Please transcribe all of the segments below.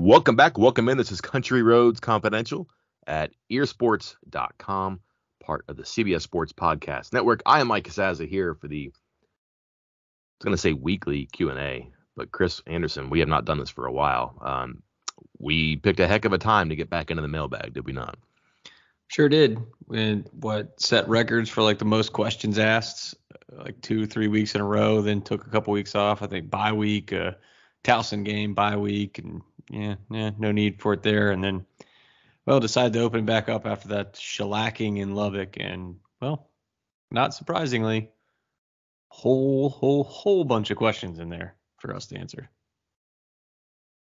Welcome back. Welcome in. This is Country Roads Confidential at earsports.com, part of the CBS Sports Podcast Network. I am Mike Casazza here for the, I was going to say weekly Q&A, but Chris Anderson, we have not done this for a while. We picked a heck of a time to get back into the mailbag, did we not? Sure did. And set records for like the most questions asked, like 2-3 weeks in a row, then took a couple weeks off. I think bye week, Towson game, bye week, and no need for it there. And then, decided to open back up after that shellacking in Lubbock. And, not surprisingly, whole bunch of questions in there for us to answer.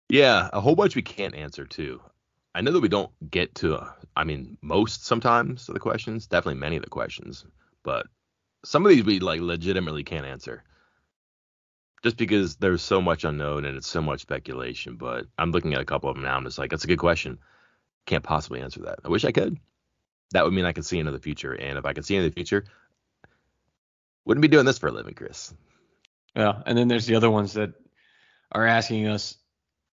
Yeah, a whole bunch we can't answer, too. I know that we don't get to, most sometimes of the questions, definitely many of the questions, but some of these we legitimately can't answer just because there's so much unknown and it's so much speculation. But I'm looking at a couple of them now. I'm just like, that's a good question. Can't possibly answer that. I wish I could. That would mean I could see into the future. And if I could see into the future, wouldn't be doing this for a living, Chris. Yeah. And then there's the other ones that are asking us,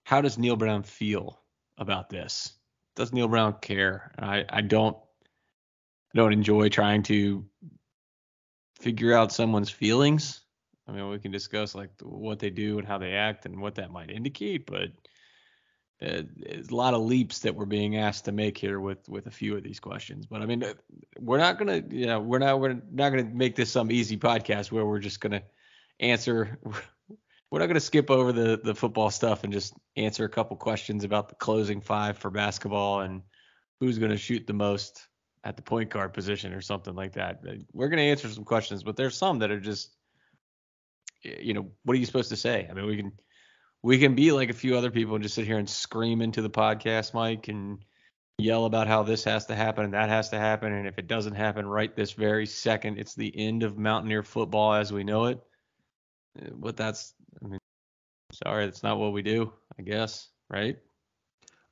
how does Neal Brown feel about this? Does Neal Brown care? I don't enjoy trying to figure out someone's feelings. I mean, we can discuss like what they do and how they act and what that might indicate, but there's a lot of leaps that we're being asked to make here with a few of these questions. But I mean, we're not gonna make this some easy podcast where we're just gonna answer. We're not going to skip over the football stuff and just answer a couple questions about the closing five for basketball and who's going to shoot the most at the point guard position or something like that. We're going to answer some questions, but there's some that are just, what are you supposed to say? I mean, we can be like a few other people and just sit here and scream into the podcast, Mike, and yell about how this has to happen and that has to happen. And if it doesn't happen right this very second, it's the end of Mountaineer football as we know it. But sorry, that's not what we do, I guess, right?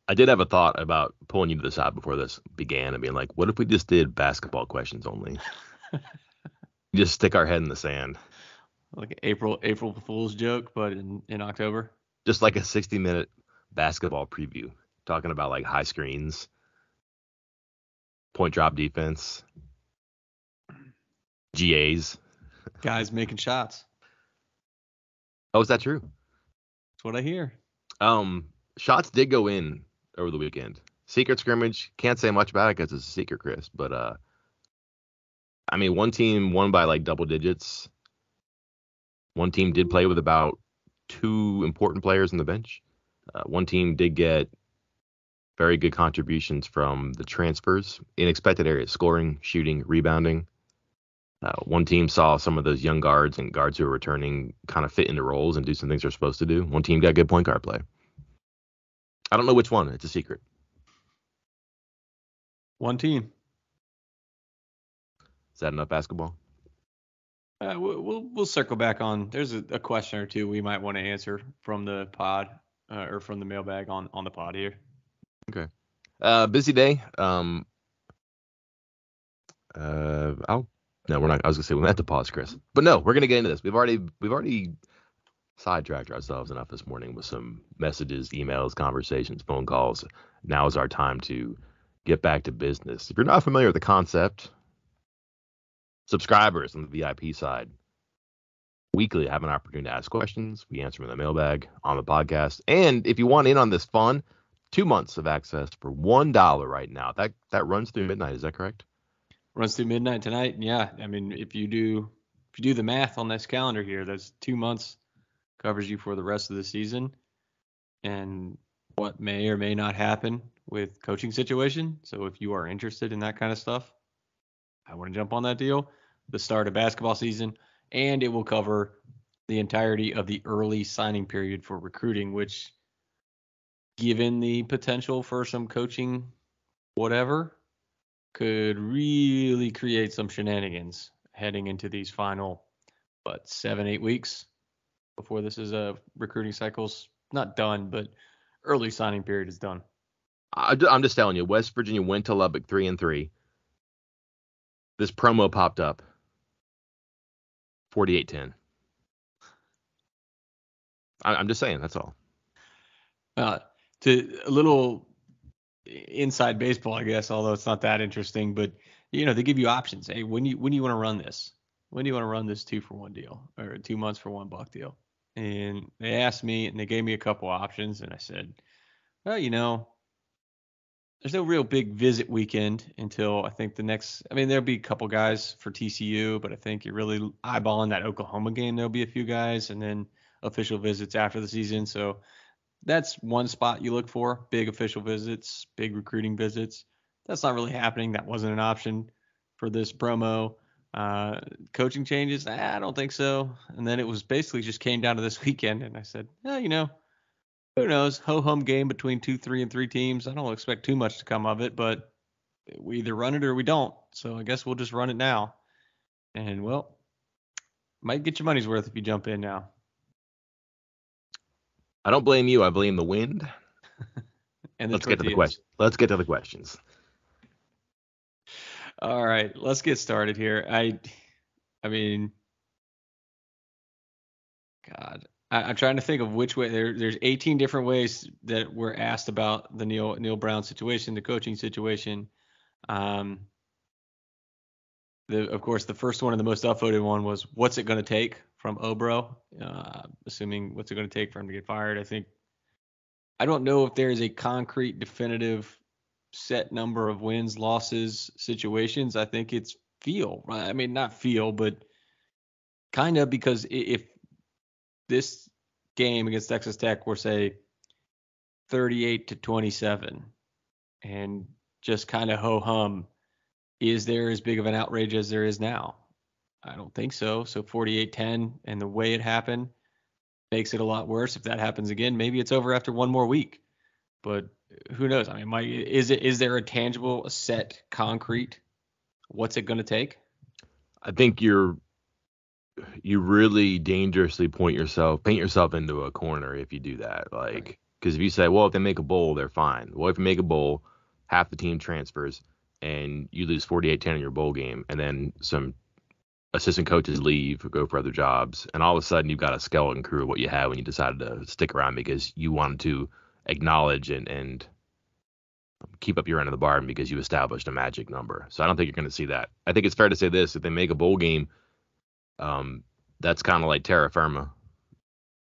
I did have a thought about pulling you to the side before this began and being like, what if we just did basketball questions only? Just stick our head in the sand. Like an April Fool's joke, but in October? Just like a 60-minute basketball preview, talking about like high screens, point drop defense, GAs. Guys making shots. Oh, is that true? That's what I hear. Shots did go in over the weekend. Secret scrimmage, can't say much about it because it's a secret, Chris. But one team won by like double digits. One team did play with about 2 important players on the bench. One team did get very good contributions from the transfers in expected areas: scoring, shooting, rebounding. One team saw some of those young guards and guards who are returning kind of fit into roles and do some things they're supposed to do. One team got good point guard play. I don't know which one. It's a secret. One team. Is that enough basketball? We'll circle back on. There's a question or two we might want to answer from the pod or from the mailbag on the pod here. Okay. Busy day. No, we're not. I was gonna say we have to pause, Chris, but no, we're gonna get into this. We've already sidetracked ourselves enough this morning with some messages, emails, conversations, phone calls. Now is our time to get back to business. If you're not familiar with the concept, subscribers on the VIP side weekly have an opportunity to ask questions. We answer them in the mailbag on the podcast, and if you want in on this fun, 2 months of access for $1 right now. That runs through midnight. Is that correct? Runs through midnight tonight. Yeah. I mean, if you do the math on this calendar here, that's 2 months covers you for the rest of the season and what may or may not happen with coaching situation. So if you are interested in that kind of stuff, I want to jump on that deal. The start of basketball season, and it will cover the entirety of the early signing period for recruiting, which, given the potential for some coaching whatever, could really create some shenanigans heading into these final, 7-8 weeks before this is a recruiting cycle's not done, but early signing period is done. I'm just telling you, West Virginia went to Lubbock 3-3. This promo popped up. 48-10. I'm just saying, that's all. To a little inside baseball, I guess, although it's not that interesting, but they give you options. Hey, when you want to run this? When do you want to run this 2-for-1 deal or 2 months for $1 deal? And they asked me and they gave me a couple options, and I said, well, there's no real big visit weekend until I think there'll be a couple guys for TCU, but I think you're really eyeballing that Oklahoma game. There'll be a few guys, and then official visits after the season. So that's one spot you look for, big official visits, big recruiting visits. That's not really happening. That wasn't an option for this promo. Coaching changes? I don't think so. And then it was basically just came down to this weekend, and I said, who knows? Ho-hum game between 2, 3, and 3 teams. I don't expect too much to come of it, but we either run it or we don't. So I guess we'll just run it now. And, well, might get your money's worth if you jump in now. I don't blame you. I blame the wind. And Let's get to the questions. All right, let's get started here. I mean, God, I'm trying to think of which way. There's 18 different ways that we're asked about the Neal Brown situation, the coaching situation. Of course, the first one and the most upvoted one was, what's it going to take from Obro? Assuming what's it going to take for him to get fired. I don't know if there is a concrete, definitive set number of wins, losses, situations. I think it's feel. I mean, not feel, but kind of, because if this game against Texas Tech were, say, 38-27 and just kind of ho-hum, is there as big of an outrage as there is now? I don't think so. So 48-10, and the way it happened makes it a lot worse. If that happens again, maybe it's over after one more week. But who knows? I mean, is there a tangible, set, concrete? What's it going to take? I think you really dangerously paint yourself into a corner if you do that. Because if you say, well, if they make a bowl, they're fine. Well, if you make a bowl, half the team transfers and you lose 48-10 in your bowl game, and then some assistant coaches leave or go for other jobs, and all of a sudden you've got a skeleton crew of what you had when you decided to stick around because you wanted to acknowledge and keep up your end of the bargain because you established a magic number. So I don't think you're going to see that. I think it's fair to say this: if they make a bowl game, that's kind of like terra firma.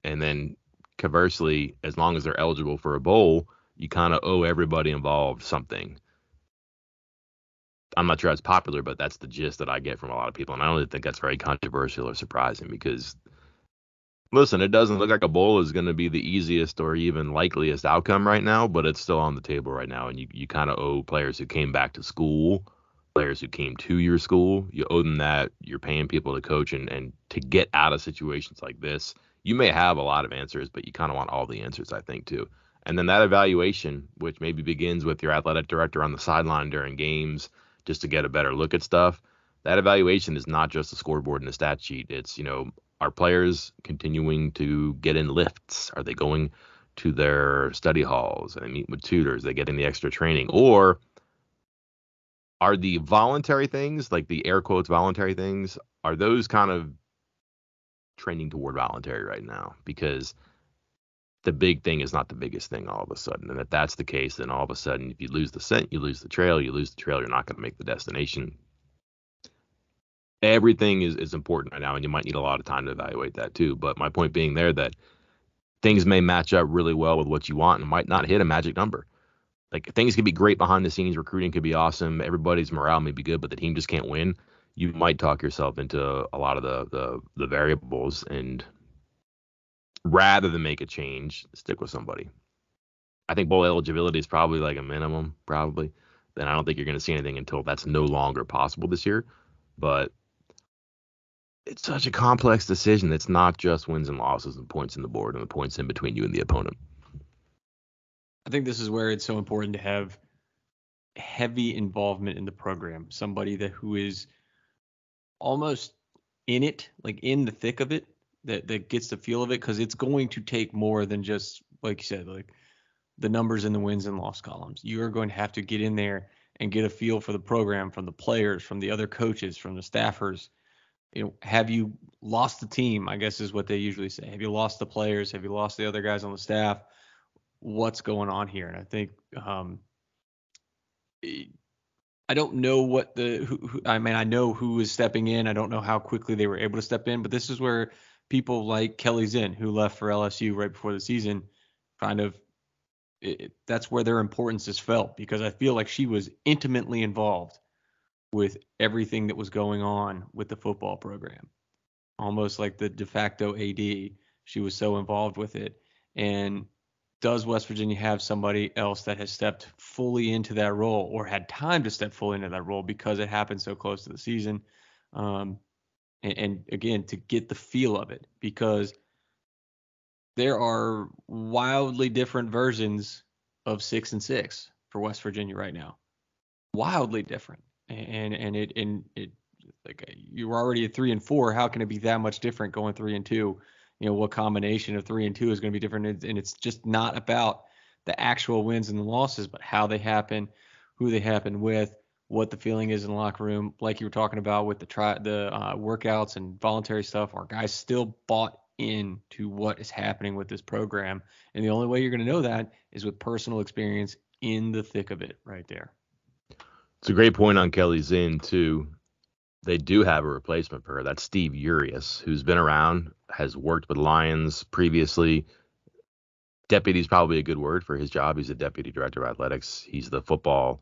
And then conversely, as long as they're eligible for a bowl, you kind of owe everybody involved something. I'm not sure that's popular, but that's the gist that I get from a lot of people. And I don't really think that's very controversial or surprising because, listen, it doesn't look like a bowl is going to be the easiest or even likeliest outcome right now, but it's still on the table right now. And you kind of owe players who came back to school, players who came to your school, you owe them that. You're paying people to coach and to get out of situations like this. You may have a lot of answers, but you kind of want all the answers, I think, too. And then that evaluation, which maybe begins with your athletic director on the sideline during games just to get a better look at stuff. That evaluation is not just a scoreboard and a stat sheet. It's, are players continuing to get in lifts? Are they going to their study halls? Are they meeting with tutors? Are they getting the extra training? Or are the voluntary things, like the air quotes voluntary things, are those kind of trending toward voluntary right now? Because the big thing is not the biggest thing all of a sudden. And if that's the case, then all of a sudden, if you lose the scent, you lose the trail, you're not going to make the destination. Everything is important right now, and you might need a lot of time to evaluate that too. But my point being there that things may match up really well with what you want and might not hit a magic number. Like, things could be great behind the scenes, recruiting could be awesome, everybody's morale may be good, but the team just can't win. You might talk yourself into a lot of the variables, and rather than make a change, stick with somebody. I think bowl eligibility is probably like a minimum, probably. Then I don't think you're going to see anything until that's no longer possible this year. But it's such a complex decision. It's not just wins and losses and points in the board and the points in between you and the opponent. I think this is where it's so important to have heavy involvement in the program. Somebody who is almost in it, like in the thick of it, that gets the feel of it, because it's going to take more than just, like you said, like the numbers in the wins and loss columns. You are going to have to get in there and get a feel for the program, from the players, from the other coaches, from the staffers. Have you lost the team, I guess is what they usually say. Have you lost the players? Have you lost the other guys on the staff? what's going on here. And I think I don't know what I mean, I know who is stepping in. I don't know how quickly they were able to step in, but this is where people like Kelly Zinn, who left for LSU right before the season, kind of that's where their importance is felt, because I feel like she was intimately involved with everything that was going on with the football program, almost like the de facto AD. She was so involved with it. And does West Virginia have somebody else that has stepped fully into that role, or had time to step fully into that role because it happened so close to the season? And again, to get the feel of it, because there are wildly different versions of 6-6 for West Virginia right now. Wildly different. And it like, you're already at 3-4. How can it be that much different going 3-2? You know, what combination of 3-2 is going to be different? And it's just not about the actual wins and the losses, but how they happen, who they happen with, what the feeling is in the locker room. Like you were talking about with the workouts and voluntary stuff, our guys still bought into what is happening with this program. And the only way you're going to know that is with personal experience in the thick of it right there. It's a great point on Kelly Zinn, too. They do have a replacement for her. That's Steve Urias, who's been around, has worked with Lions previously. Deputy is probably a good word for his job. He's a deputy director of athletics. He's the football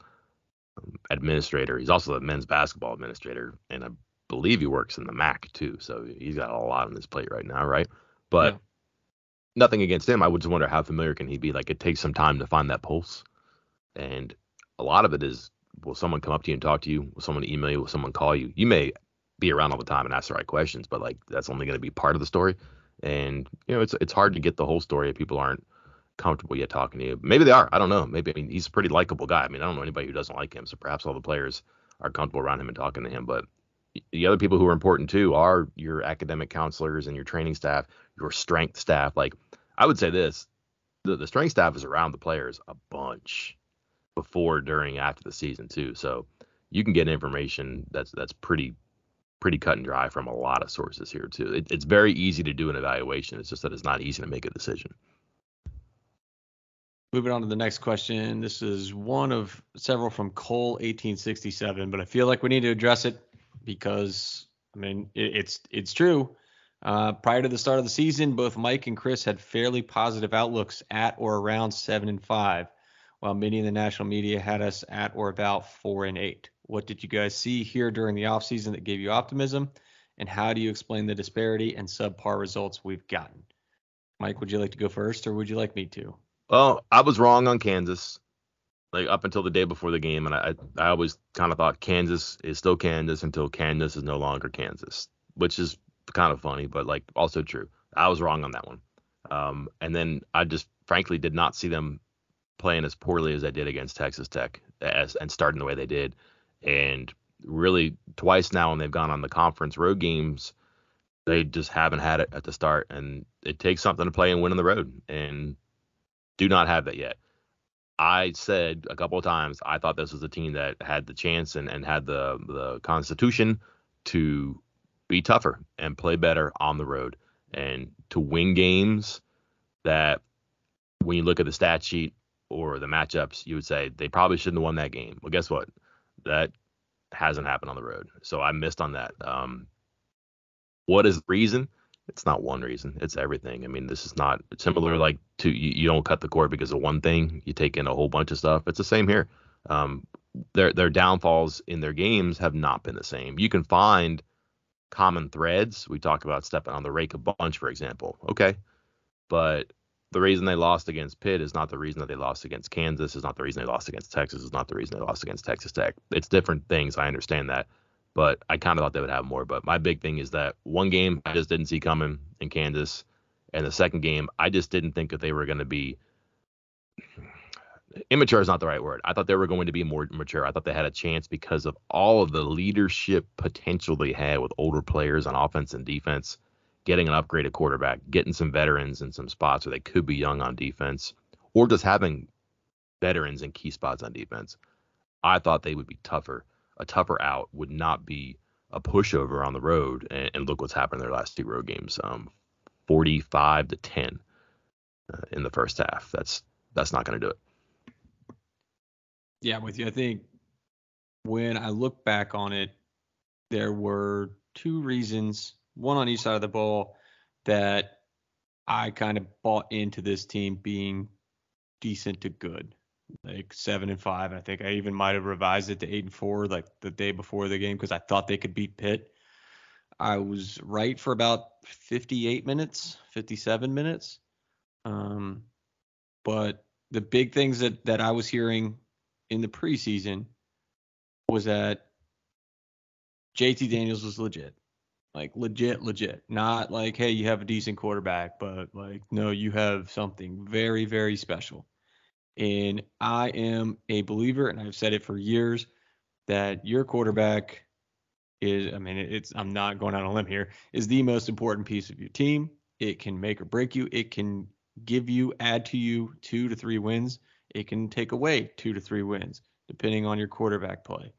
administrator. He's also the men's basketball administrator, and I believe he works in the MAC too. So he's got a lot on his plate right now, right? But nothing against him. I would just wonder how familiar can he be. Like, it takes some time to find that pulse, and a lot of it is, will someone come up to you and talk to you? Will someone email you? Will someone call you? You may be around all the time and ask the right questions, but like, that's only going to be part of the story. And you know, it's hard to get the whole story if people aren't comfortable yet talking to you. Maybe they are. I don't know. Maybe, I mean, he's a pretty likable guy. I mean, I don't know anybody who doesn't like him. So perhaps all the players are comfortable around him and talking to him. But the other people who are important too are your academic counselors and your training staff, your strength staff. Like, I would say this, the strength staff is around the players a bunch before, during, after the season too. So you can get information that's pretty cut and dry from a lot of sources here too. It's very easy to do an evaluation. It's just that it's not easy to make a decision. Moving on to the next question. This is one of several from Cole 1867, but I feel like we need to address it because, I mean, it's true. Prior to the start of the season, both Mike and Chris had fairly positive outlooks at or around 7-5, while many in the national media had us at or about 4-8. What did you guys see here during the offseason that gave you optimism, and how do you explain the disparity and subpar results we've gotten? Mike, would you like to go first, or would you like me to? Well, I was wrong on Kansas, like up until the day before the game, and I always kind of thought Kansas is still Kansas until Kansas is no longer Kansas, which is kind of funny, but like also true. I was wrong on that one. And then I just frankly did not see them playing as poorly as they did against Texas Tech, and starting the way they did. And really twice now when they've gone on the conference road games, they just haven't had it at the start. And it takes something to play and win on the road, and do not have that yet. I said a couple of times I thought this was a team that had the chance and had the constitution to be tougher and play better on the road and to win games that, when you look at the stat sheet or the matchups, you would say they probably shouldn't have won that game. Well, guess what? That hasn't happened on the road. So I missed on that. What is the reason? It's not one reason. It's everything. I mean, this is not similar like to you don't cut the cord because of one thing. You take in a whole bunch of stuff. It's the same here. Their downfalls in their games have not been the same. You can find common threads. We talk about stepping on the rake a bunch, for example. Okay. But the reason they lost against Pitt is not the reason that they lost against Kansas, is not the reason they lost against Texas, is not the reason they lost against Texas Tech. It's different things. I understand that. But I kind of thought they would have more. But my big thing is that one game I just didn't see coming in Kansas. And the second game, I just didn't think that they were going to be – immature is not the right word. I thought they were going to be more mature. I thought they had a chance because of all of the leadership potential they had with older players on offense and defense, getting an upgraded quarterback, getting some veterans in some spots where they could be young on defense, or just having veterans in key spots on defense. I thought they would be tougher. A tougher out would not be a pushover on the road. And look what's happened in their last two road games. 45-10 in the first half. That's that's not going to do it. Yeah, I'm with you. I think when I look back on it, there were two reasons, one on each side of the ball, that I kind of bought into this team being decent to good, like 7-5. And I think I even might have revised it to 8-4, like the day before the game, because I thought they could beat Pitt. I was right for about 58 minutes, 57 minutes. But the big things that I was hearing in the preseason was that JT Daniels was legit. Like legit. Not like, hey, you have a decent quarterback, but like, no, you have something very, very special. And I am a believer, and I've said it for years, that your quarterback is, I mean, I'm not going out on a limb here, is the most important piece of your team. It can make or break you. It can add to you 2 to 3 wins. It can take away 2 to 3 wins, depending on your quarterback play.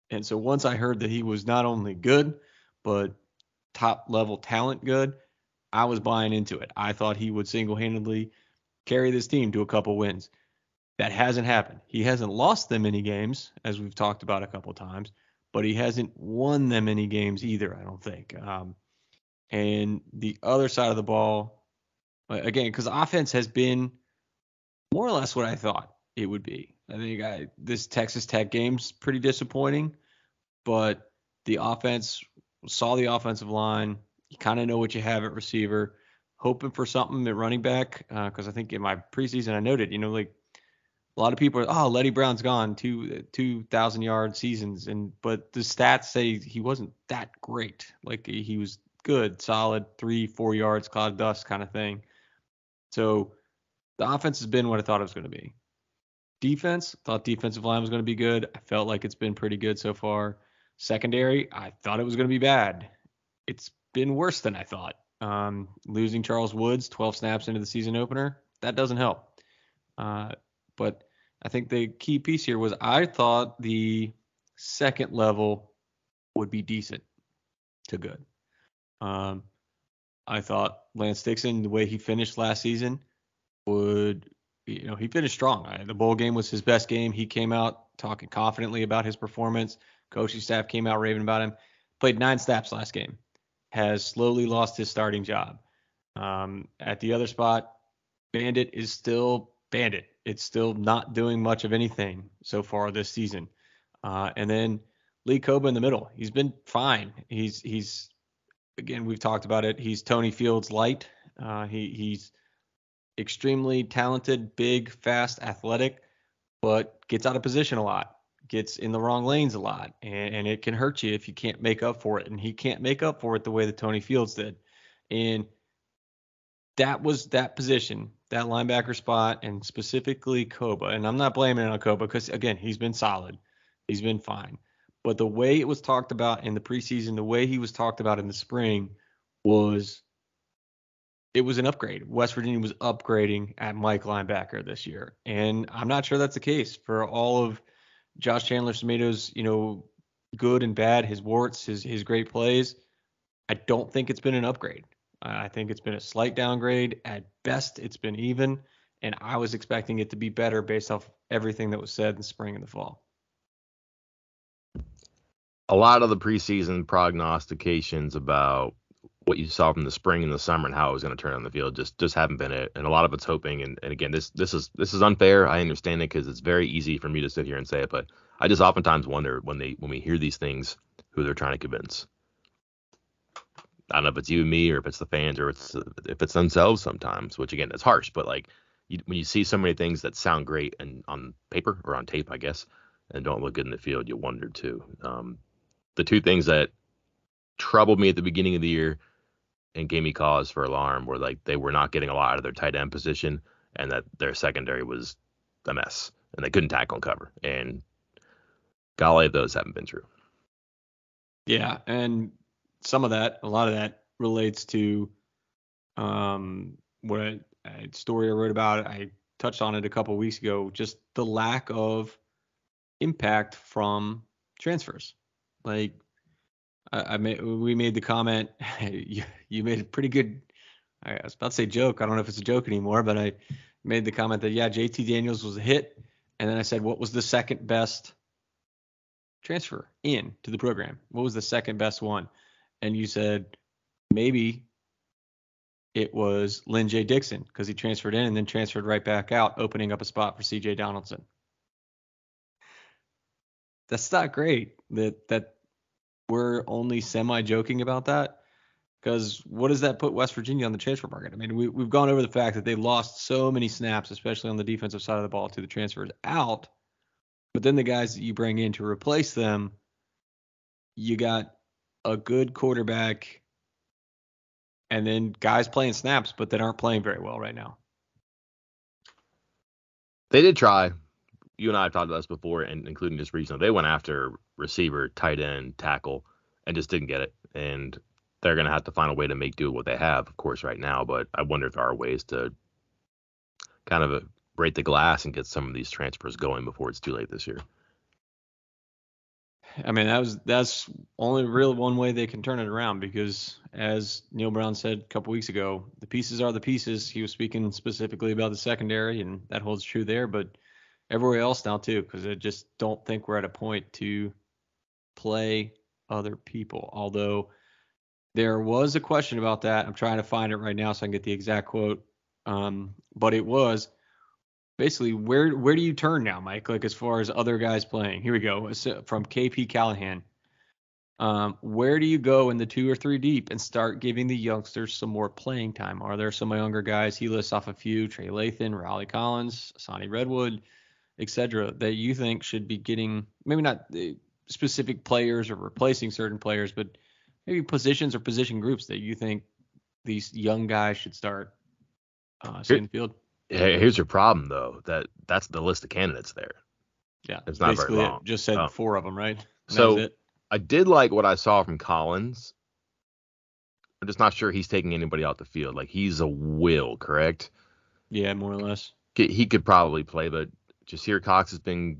And so once I heard that he was not only good, but top level talent good, I was buying into it. I thought he would single-handedly carry this team to a couple wins. That hasn't happened. He hasn't lost them any games, as we've talked about a couple times, but he hasn't won them any games either, I don't think. And the other side of the ball, again, because offense has been more or less what I thought it would be. I think this Texas Tech game's pretty disappointing, but the offense, saw the offensive line. You kind of know what you have at receiver. Hoping for something at running back, because I think in my preseason I noted, like a lot of people are, oh, Letty Brown's gone, 2,000-yard seasons, but the stats say he wasn't that great. Like he was good, solid, 3-4 yards, cloud of dust kind of thing. So the offense has been what I thought it was going to be. Defense, thought defensive line was going to be good. I felt like it's been pretty good so far. Secondary, I thought it was going to be bad. It's been worse than I thought. Losing Charles Woods 12 snaps into the season opener, that doesn't help. But I think the key piece here was I thought the second level would be decent to good. I thought Lance Dixon, the way he finished last season, he finished strong. The bowl game was his best game. He came out talking confidently about his performance. Coaching staff came out raving about him. Played 9 snaps last game. Has slowly lost his starting job. At the other spot, Bandit is still Bandit. It's still not doing much of anything so far this season. And then Lee Koba in the middle. He's been fine. He's again, we've talked about it. He's Tony Fields light. He's extremely talented, big, fast, athletic, but gets out of position a lot, gets in the wrong lanes a lot, and it can hurt you if you can't make up for it. And he can't make up for it the way that Tony Fields did. And that was that position, that linebacker spot, and specifically Koba. And I'm not blaming it on Koba because, again, he's been solid. He's been fine. But the way it was talked about in the preseason, the way he was talked about in the spring it was an upgrade. West Virginia was upgrading at Mike linebacker this year. And I'm not sure that's the case for all of Josh Chandler-Tomato's, good and bad, his warts, his great plays. I don't think it's been an upgrade. I think it's been a slight downgrade. At best, it's been even. And I was expecting it to be better based off everything that was said in the spring and the fall. A lot of the preseason prognostications about what you saw from the spring and the summer and how it was going to turn on the field just haven't been it. And a lot of it's hoping. And again, this is unfair. I understand it because it's very easy for me to sit here and say it, but I just oftentimes wonder when we hear these things, who they're trying to convince. I don't know if it's you and me or if it's the fans or if it's themselves sometimes, which again, it's harsh, but like when you see so many things that sound great and on paper or on tape, I guess, and don't look good in the field, you wonder too. The two things that troubled me at the beginning of the year and gave me cause for alarm were like they were not getting a lot out of their tight end position and that their secondary was a mess and they couldn't tackle and cover. And golly, those haven't been true. Yeah, and a lot of that relates to what a story I wrote about. I touched on it a couple of weeks ago, just the lack of impact from transfers. Like we made the comment, you made a pretty good, I was about to say joke. I don't know if it's a joke anymore, but made the comment that, yeah, JT Daniels was a hit. And then I said, what was the second best transfer in to the program? What was the second best one? And you said maybe it was Lynn J. Dixon because he transferred in and then transferred right back out, opening up a spot for CJ Donaldson. That's not great that we're only semi-joking about that, because what does that put West Virginia on the transfer market? I mean, we've gone over the fact that they lost so many snaps, especially on the defensive side of the ball, to the transfers out. But then the guys that you bring in to replace them, you got a good quarterback and then guys playing snaps, but that aren't playing very well right now. They did try. You and I have talked about this before, and including just recently. They went after receiver, tight end, tackle, and just didn't get it. And they're going to have to find a way to make do with what they have, of course, right now. But I wonder if there are ways to kind of break the glass and get some of these transfers going before it's too late this year. I mean, that's only real one way they can turn it around, because as Neal Brown said a couple weeks ago, the pieces are the pieces. He was speaking specifically about the secondary, and that holds true there, but everywhere else now too, because I just don't think we're at a point to play other people. Although there was a question about that. I'm trying to find it right now so I can get the exact quote. But it was basically, where do you turn now, Mike? Like, as far as other guys playing. Here we go. It's from KP Callahan. Where do you go in the 2 or 3 deep and start giving the youngsters some more playing time? Are there some younger guys? He lists off a few: Trey Lathan, Raleigh Collins, Sonny Redwood, etc., that you think should be getting, maybe not specific players or replacing certain players, but maybe positions or position groups that you think these young guys should start seeing the field? Here's your problem, though. That's the list of candidates there. Yeah, it's not very long. It just said 4 of them, right? And so that was it. I did like what I saw from Collins. I'm just not sure he's taking anybody out the field. Like, he's a will, correct? Yeah, more or less. He could probably play, but Jasir Cox has been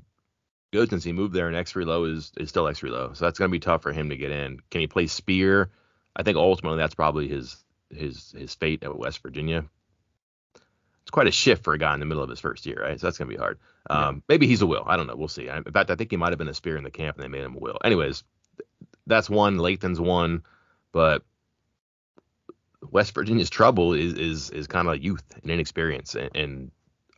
good since he moved there, and X3 low is still X3 low. So that's going to be tough for him to get in. Can he play Spear? I think ultimately that's probably his fate at West Virginia. It's quite a shift for a guy in the middle of his first year, right? So that's going to be hard. Maybe he's a will. I don't know. We'll see. In fact, I think he might have been a Spear in the camp, and they made him a will. Anyways, that's one. Lathan's one. But West Virginia's trouble is kind of youth and inexperience, and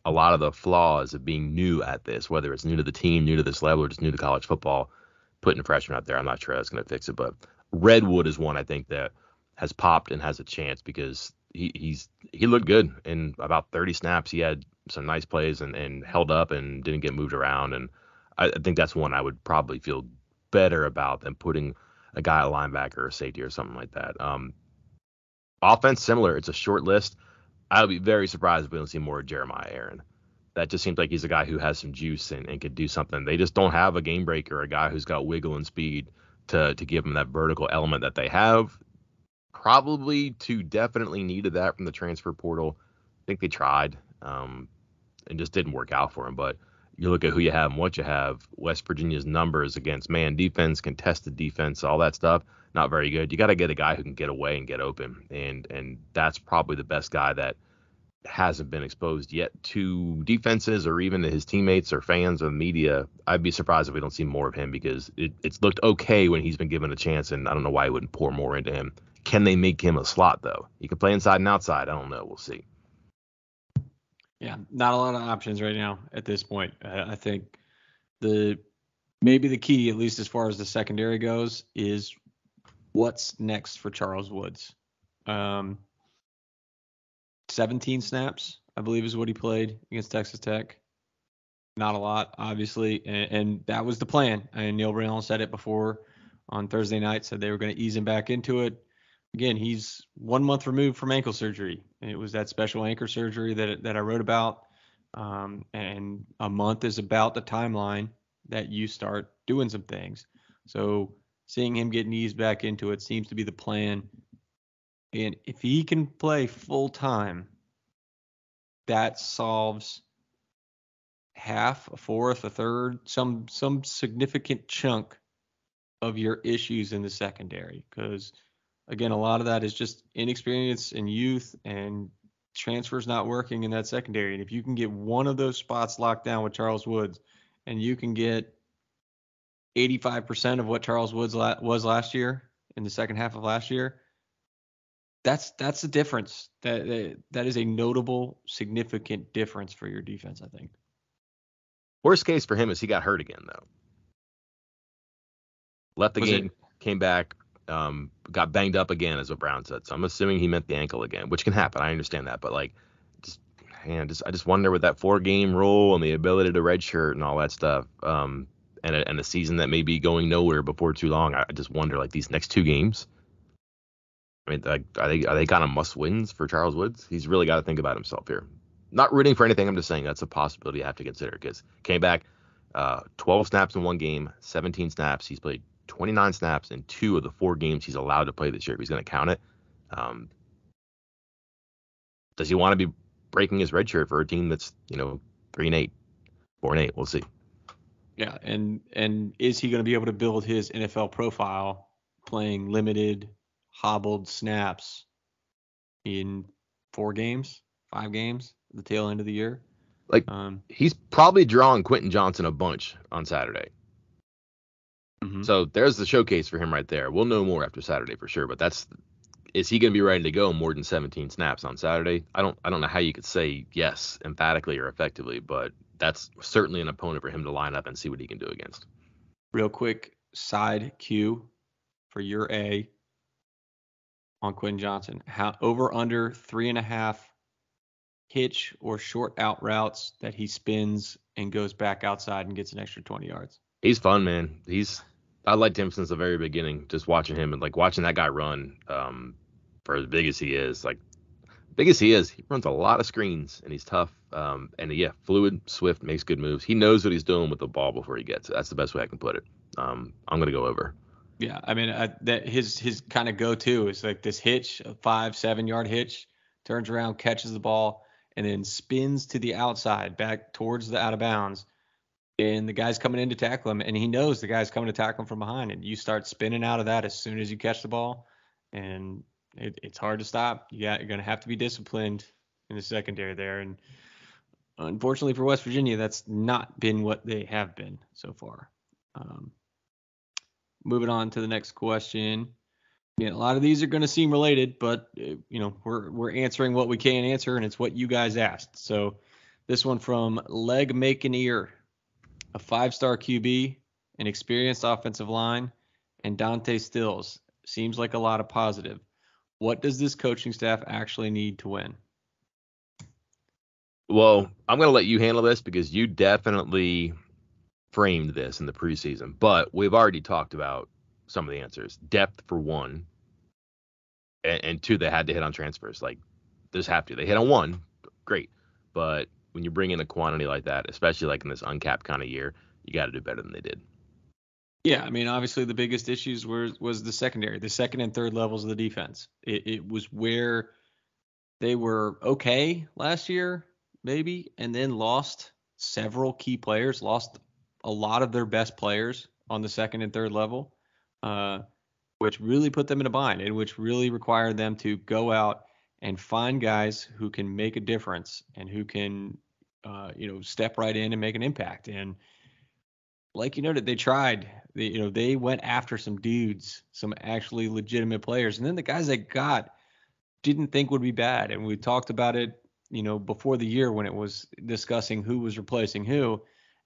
a lot of the flaws of being new at this, whether it's new to the team, new to this level, or just new to college football. Putting a freshman out there, I'm not sure that's going to fix it. But Redwood is one I think that has popped and has a chance, because he looked good in about 30 snaps. He had some nice plays and held up and didn't get moved around. And I think that's one I would probably feel better about than putting a guy at linebacker or safety or something like that. Offense, similar. It's a short list. I would be very surprised if we don't see more of Jeremiah Aaron. That just seems like he's a guy who has some juice and could do something. They just don't have a game breaker, a guy who's got wiggle and speed to give him that vertical element that they have. Probably definitely needed that from the transfer portal. I think they tried and just didn't work out for him. But you look at who you have and what you have. West Virginia's numbers against man defense, contested defense, all that stuff, not very good. You got to get a guy who can get away and get open. And that's probably the best guy that hasn't been exposed yet to defenses or even to his teammates or fans or the media. I'd be surprised if we don't see more of him, because it's looked okay when he's been given a chance, and I don't know why he wouldn't pour more into him. Can they make him a slot, though? He can play inside and outside. I don't know. We'll see. Yeah, not a lot of options right now at this point. I think maybe the key, at least as far as the secondary goes, is what's next for Charles Woods. 17 snaps, I believe, is what he played against Texas Tech. Not a lot, obviously, and that was the plan. And Neal Brown said it before on Thursday night, said they were going to ease him back into it. Again, he's 1 month removed from ankle surgery. It was that special ankle surgery that I wrote about. And a month is about the timeline that you start doing some things. So seeing him getting eased back into it seems to be the plan. And if he can play full time, that solves half, a fourth, a third, some significant chunk of your issues in the secondary. Because again, a lot of that is just inexperience and youth, and transfers not working in that secondary. And if you can get one of those spots locked down with Charles Woods, and you can get 85% of what Charles Woods was last year in the second half of last year, that's the difference. That is a notable, significant difference for your defense, I think. Worst case for him is he got hurt again, though. Left the game, came back, got banged up again, as what Brown said. So I'm assuming he meant the ankle again, which can happen. I understand that, but like, I just wonder with that 4-game rule and the ability to redshirt and all that stuff, and a season that may be going nowhere before too long. I just wonder, like, these next 2 games. I mean, like, are they kind of must wins for Charles Woods? He's really got to think about himself here. Not rooting for anything. I'm just saying that's a possibility you have to consider, because came back 12 snaps in 1 game, 17 snaps. He's played 29 snaps in 2 of the 4 games he's allowed to play this year, if he's going to count it. Does he want to be breaking his red shirt for a team that's, 3-8, 4-8? We'll see. Yeah, and is he going to be able to build his NFL profile playing limited, hobbled snaps in 4 games, 5 games, at the tail end of the year? Like, he's probably drawing Quentin Johnson a bunch on Saturday. Mm-hmm. So there's the showcase for him right there. We'll know more after Saturday for sure, but is he going to be ready to go more than 17 snaps on Saturday? I don't know how you could say yes emphatically or effectively, but that's certainly an opponent for him to line up and see what he can do against. Real quick side Q for your A on Quentin Johnson. Over under 3.5 hitch or short out routes that he spins and goes back outside and gets an extra 20 yards. He's fun, man. I liked him since the very beginning, just watching him and like watching that guy run, for as big as he is. Like, big as he is, he runs a lot of screens and he's tough. And yeah, fluid, swift, makes good moves. He knows what he's doing with the ball before he gets it. That's the best way I can put it. I'm going to go over. Yeah, I mean, that his kind of go-to is like this hitch, a 5-7 yard hitch, turns around, catches the ball, and then spins to the outside, back towards the out of bounds. And the guy's coming in to tackle him, and he knows the guy's coming to tackle him from behind. And you start spinning out of that as soon as you catch the ball, and it's hard to stop. You're going to have to be disciplined in the secondary there. And unfortunately for West Virginia, that's not been what they have been so far. Moving on to the next question. Yeah, a lot of these are going to seem related, but we're answering what we can answer, and it's what you guys asked. So this one from Leg Making Ear. A 5-star QB, an experienced offensive line, and Dante Stills. Seems like a lot of positive. What does this coaching staff actually need to win? Well, I'm going to let you handle this because you definitely framed this in the preseason, but we've already talked about some of the answers. Depth for 1, and 2, they had to hit on transfers. Like, they just have to. They hit on 1, great, but when you bring in a quantity like that, especially like in this uncapped kind of year, you got to do better than they did. Yeah, I mean, obviously the biggest issues was the secondary, the second and third levels of the defense. It was where they were okay last year, maybe, and then lost several key players, lost a lot of their best players on the second and third level, which really put them in a bind and which really required them to go out and find guys who can make a difference and who can, step right in and make an impact. And like you noted, they tried. They went after some dudes, some actually legitimate players, and then the guys they got didn't think would be bad. And we talked about it, before the year when it was discussing who was replacing who.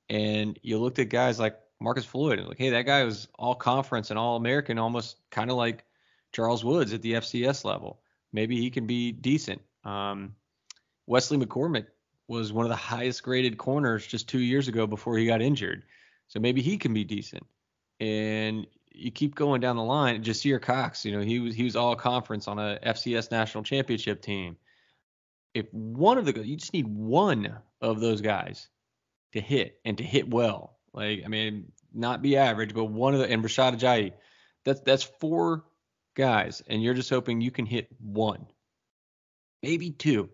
And you looked at guys like Marcus Floyd and like, hey, that guy was all conference and all American, almost kind of like Charles Woods at the FCS level. Maybe he can be decent. Wesley McCormick was one of the highest graded corners just 2 years ago before he got injured. So maybe he can be decent. And you keep going down the line. Jasir Cox, he was all conference on a FCS national championship team. If you just need one of those guys to hit and to hit well. Like, I mean, not be average, but and Rashad Ajayi. That's 4 guys, and you're just hoping you can hit 1, maybe 2,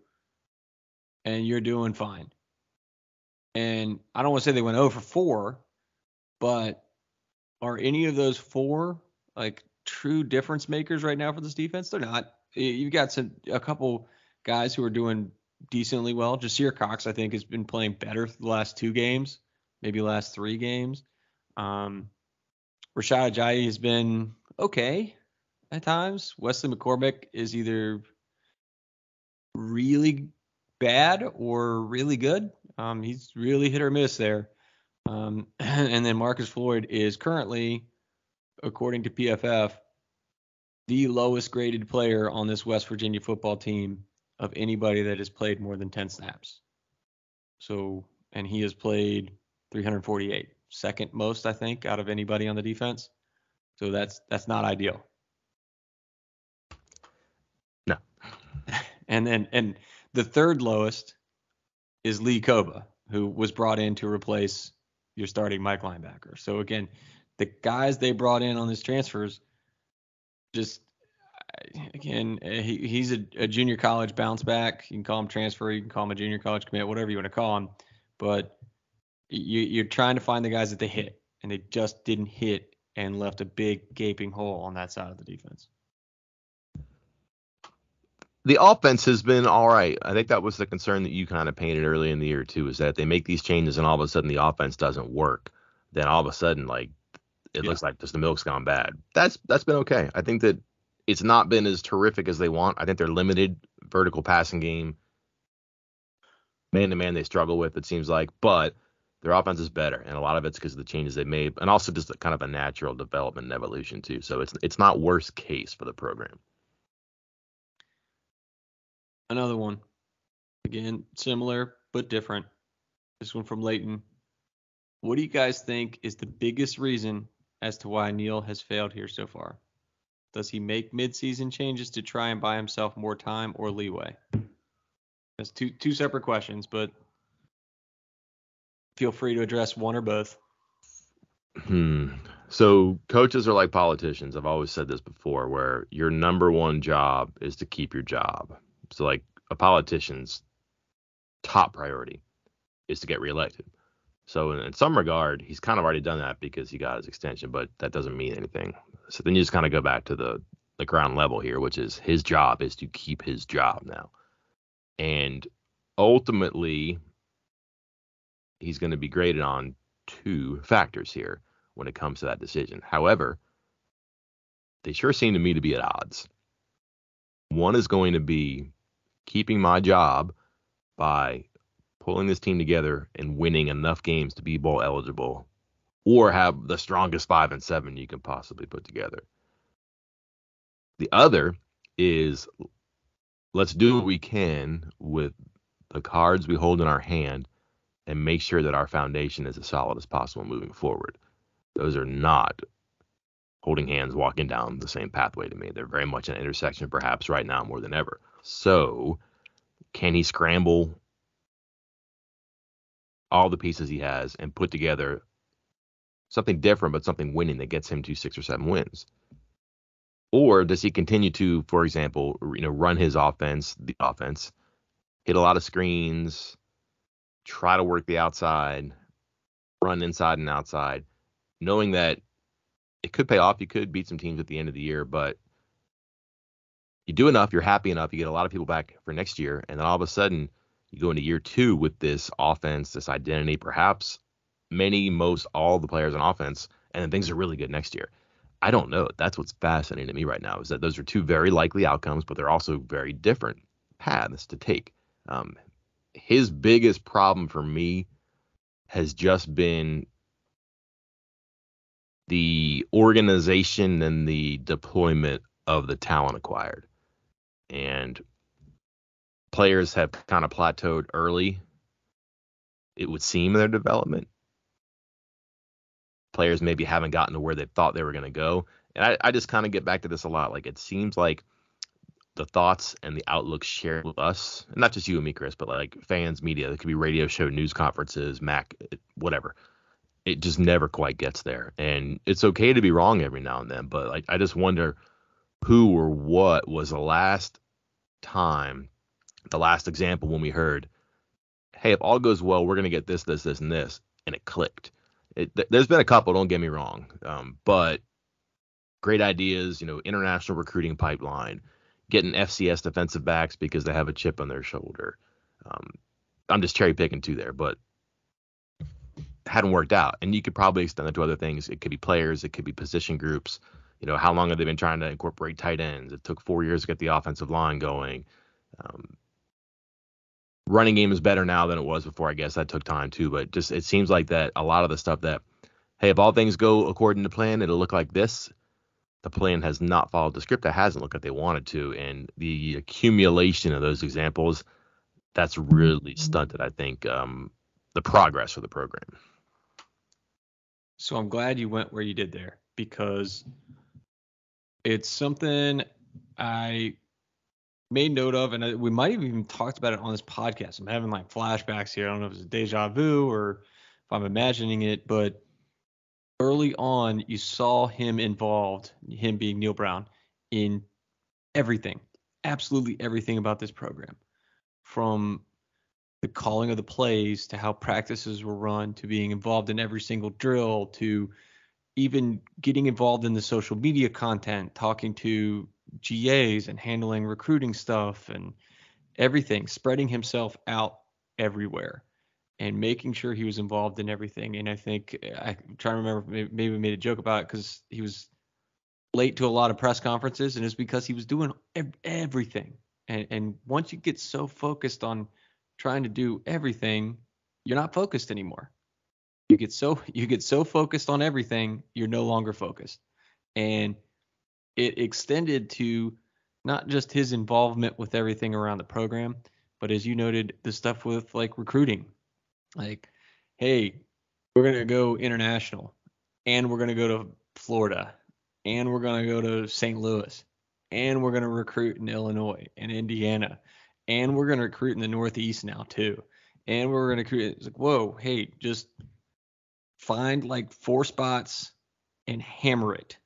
and you're doing fine. And I don't want to say they went 0 for 4, but are any of those 4 like true difference makers right now for this defense? They're not. You've got a couple guys who are doing decently well. Jasir Cox, I think, has been playing better the last 2 games, maybe last 3 games. Rashad Ajayi has been okay at times. Wesley McCormick is either really bad or really good. He's really hit or miss there. And then Marcus Floyd is currently, according to PFF, the lowest graded player on this West Virginia football team of anybody that has played more than 10 snaps. So, and he has played 348, second most, I think, out of anybody on the defense. So that's not ideal. No. And the third lowest is Lee Koba, who was brought in to replace your starting Mike linebacker. So again, the guys they brought in on these transfers, just again, he's a junior college bounce back. You can call him transfer, you can call him a junior college commit, whatever you want to call him. But you're trying to find the guys that they hit, and they just didn't hit and left a big gaping hole on that side of the defense. The offense has been all right. I think that was the concern that you kind of painted early in the year too, is that they make these changes and all of a sudden the offense doesn't work. Then all of a sudden, like, it looks like just the milk's gone bad. That's been okay. I think that it's not been as terrific as they want. I think they're limited vertical passing game. Man to man they struggle with, it seems like, but their offense is better, and a lot of it's because of the changes they made, and also just kind of a natural development and evolution too. So it's not worst case for the program. Another one. Again, similar but different. This one from Leighton. What do you guys think is the biggest reason as to why Neal has failed here so far? Does he make midseason changes to try and buy himself more time or leeway? That's two separate questions, but feel free to address one or both. So coaches are like politicians. I've always said this before, where your number one job is to keep your job. So like a politician's top priority is to get reelected. So in some regard, he's kind of already done that because he got his extension, but that doesn't mean anything. So then you just kind of go back to the ground level here, which is his job is to keep his job now. And ultimately, he's going to be graded on 2 factors here when it comes to that decision. However, they sure seem to me to be at odds. One is going to be keeping my job by pulling this team together and winning enough games to be bowl eligible, or have the strongest 5 and 7 you can possibly put together. The other is, let's do what we can with the cards we hold in our hand and make sure that our foundation is as solid as possible moving forward. Those are not holding hands walking down the same pathway to me. They're very much an intersection, perhaps right now more than ever. So can he scramble all the pieces he has and put together something different, but something winning that gets him to 6 or 7 wins? Or does he continue to, for example, run his offense, hit a lot of screens, try to work the outside, run inside and outside, knowing that it could pay off. You could beat some teams at the end of the year, but you do enough, you're happy enough, you get a lot of people back for next year, and then all of a sudden you go into year 2 with this offense, this identity, perhaps most, all the players on offense, and then things are really good next year. I don't know. That's what's fascinating to me right now, is that those are 2 very likely outcomes, but they're also very different paths to take. His biggest problem for me has just been the organization and the deployment of the talent acquired. And players have kind of plateaued early, it would seem, in their development. Players maybe haven't gotten to where they thought they were going to go. And I just kind of get back to this a lot. Like, it seems like the thoughts and the outlook shared with us, and not just you and me, Chris, but like fans, media, it could be radio show, news conferences, Mac, whatever. It just never quite gets there. And it's okay to be wrong every now and then, but like, I just wonder who or what was the last time, the last example when we heard, hey, if all goes well, we're going to get this, this, this, and this, and it clicked. There's been a couple, don't get me wrong, but great ideas, international recruiting pipeline, getting FCS defensive backs because they have a chip on their shoulder. I'm just cherry picking too there, but hadn't worked out. And you could probably extend it to other things. It could be players, it could be position groups. How long have they been trying to incorporate tight ends? It took 4 years to get the offensive line going. Running game is better now than it was before. I guess that took time too, but just it seems like that a lot of the stuff that, hey, if all things go according to plan, it'll look like this. The plan has not followed the script. It hasn't looked like they wanted to, and the accumulation of those examples, that's really stunted, I think, the progress of the program. So I'm glad you went where you did there, because it's something I made note of, and we might have even talked about it on this podcast. I'm having like flashbacks here. I don't know if it's a deja vu or if I'm imagining it, but early on, you saw him involved, him being Neal Brown, in everything, absolutely everything about this program, from the calling of the plays to how practices were run to being involved in every single drill to even getting involved in the social media content, talking to GAs and handling recruiting stuff and everything, spreading himself out everywhere and making sure he was involved in everything. And I think I'm trying to remember, maybe we made a joke about it because he was late to a lot of press conferences, and it's because he was doing everything. And once you get so focused on trying to do everything, you're not focused anymore. You get so focused on everything, you're no longer focused. And it extended to not just his involvement with everything around the program, but as you noted, the stuff with like recruiting. Like, hey, we're going to go international, and we're going to go to Florida, and we're going to go to St. Louis, and we're going to recruit in Illinois and Indiana, and we're going to recruit in the Northeast now too. And we're going to recruit. It's like, whoa, hey, just find like 4 spots and hammer it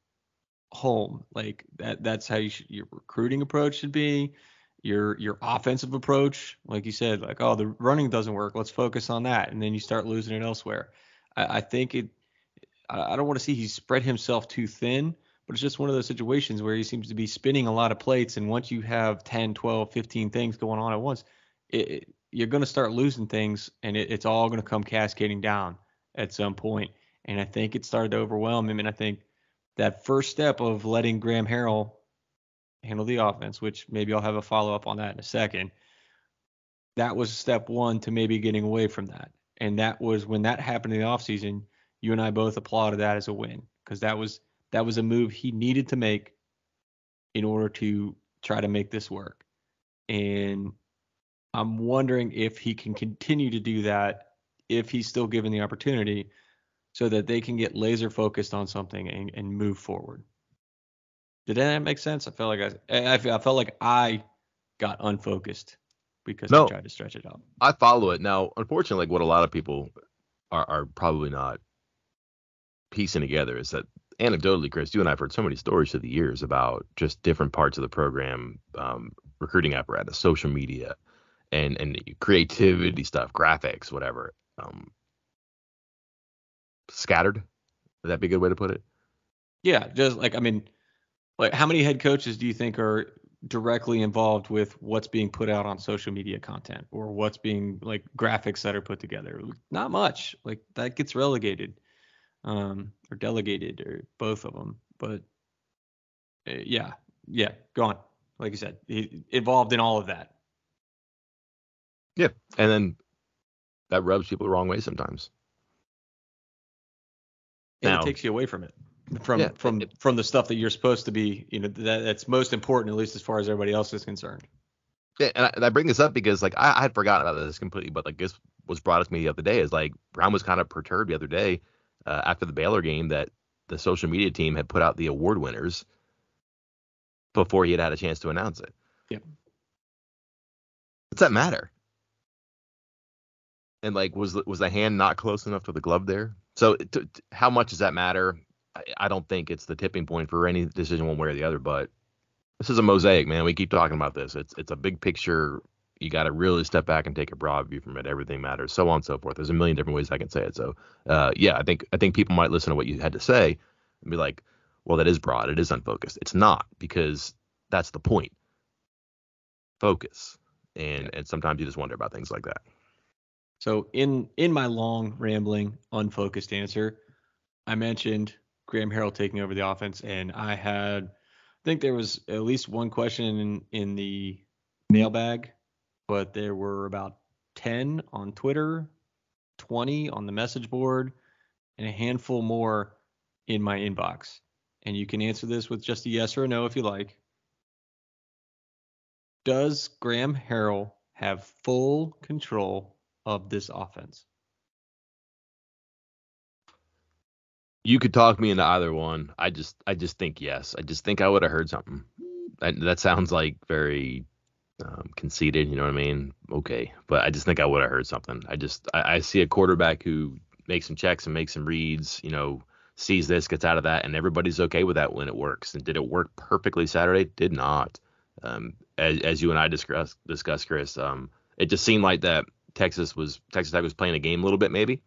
home. Like that's how your recruiting approach should be. Your offensive approach, like you said, like, oh, the running doesn't work, let's focus on that, and then you start losing it elsewhere. I think I don't want to see he spread himself too thin, but it's just one of those situations where he seems to be spinning a lot of plates, and once you have 10, 12, 15 things going on at once, you're going to start losing things, and it's all going to come cascading down at some point. And I think it started to overwhelm him, and I think that first step of letting Graham Harrell handle the offense, which maybe I'll have a follow-up on that in a second, that was step one to maybe getting away from that. And that was when that happened in the offseason, you and I both applauded that as a win, because that was a move he needed to make in order to try to make this work. And I'm wondering if he can continue to do that if he's still given the opportunity, so that they can get laser focused on something and move forward. Did that make sense? I felt like I got unfocused because I tried to stretch it out. I follow it. Now, unfortunately, like what a lot of people are probably not piecing together is that anecdotally, Chris, you and I have heard so many stories through the years about just different parts of the program, recruiting apparatus, social media, and creativity stuff, graphics, whatever. Scattered. Would that be a good way to put it? Yeah, just like, I mean, like, how many head coaches do you think are directly involved with what's being put out on social media content, or what's being like graphics that are put together? Not much. Like, that gets relegated, or delegated, or both of them. But yeah, go on. Like you said, he involved in all of that. Yeah, and then that rubs people the wrong way sometimes. And it takes you away from it, from the stuff that you're supposed to be, that's most important, at least as far as everybody else is concerned. Yeah, and I bring this up because like I had forgotten about this completely, but like this was brought up to me the other day. Is like Brown was kind of perturbed the other day after the Baylor game that the social media team had put out the award winners before he had a chance to announce it. Yep. What's that matter? And like, was the hand not close enough to the glove there? So how much does that matter? I don't think it's the tipping point for any decision one way or the other, but this is a mosaic, man. We keep talking about this. It's a big picture. You got to really step back and take a broad view from it. Everything matters, so on and so forth. There's a million different ways I can say it. So, yeah, I think people might listen to what you had to say and be like, well, that is broad. It is unfocused. It's not, because that's the point. focus. And sometimes you just wonder about things like that. So in my long, rambling, unfocused answer, I mentioned Graham Harrell taking over the offense, and I think there was at least one question in the mailbag, but there were about 10 on Twitter, 20 on the message board, and a handful more in my inbox. And you can answer this with just a yes or a no if you like. Does Graham Harrell have full control of this offense? You could talk me into either one. I just think yes. I just think I would have heard something. That sounds like very conceited. You know what I mean? Okay, but I just think I would have heard something. I see a quarterback who makes some checks and makes some reads. Sees this, gets out of that, and everybody's okay with that when it works. And did it work perfectly Saturday? Did not. As you and I discussed, Chris, it just seemed like that Texas Tech was playing a game a little bit maybe,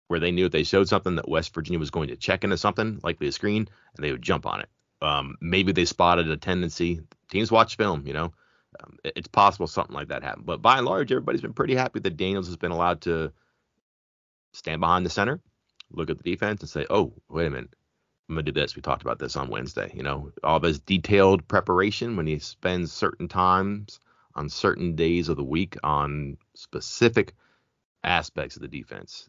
where they knew if they showed something that West Virginia was going to check into something, likely a screen, and they would jump on it. Maybe they spotted a tendency. Teams watch film, it's possible something like that happened. But by and large, everybody's been pretty happy that Daniels has been allowed to stand behind the center, look at the defense, and say, oh, wait a minute, I'm going to do this. We talked about this on Wednesday. All this detailed preparation when he spends certain times on certain days of the week on specific aspects of the defense.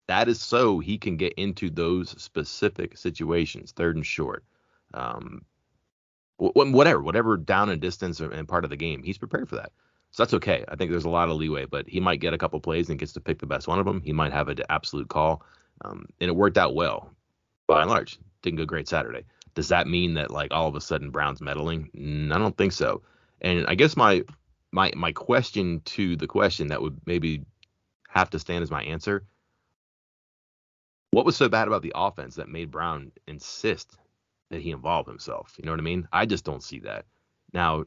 That is so he can get into those specific situations, third and short, whatever down and distance and part of the game. He's prepared for that. So that's okay. I think there's a lot of leeway, but he might get a couple plays and gets to pick the best one of them. He might have an absolute call, and it worked out well. By and large, didn't go great Saturday. Does that mean that like all of a sudden Brown's meddling? I don't think so. And I guess my question to the question that would maybe have to stand as my answer: what was so bad about the offense that made Brown insist that he involve himself? You know what I mean? I just don't see that. Now,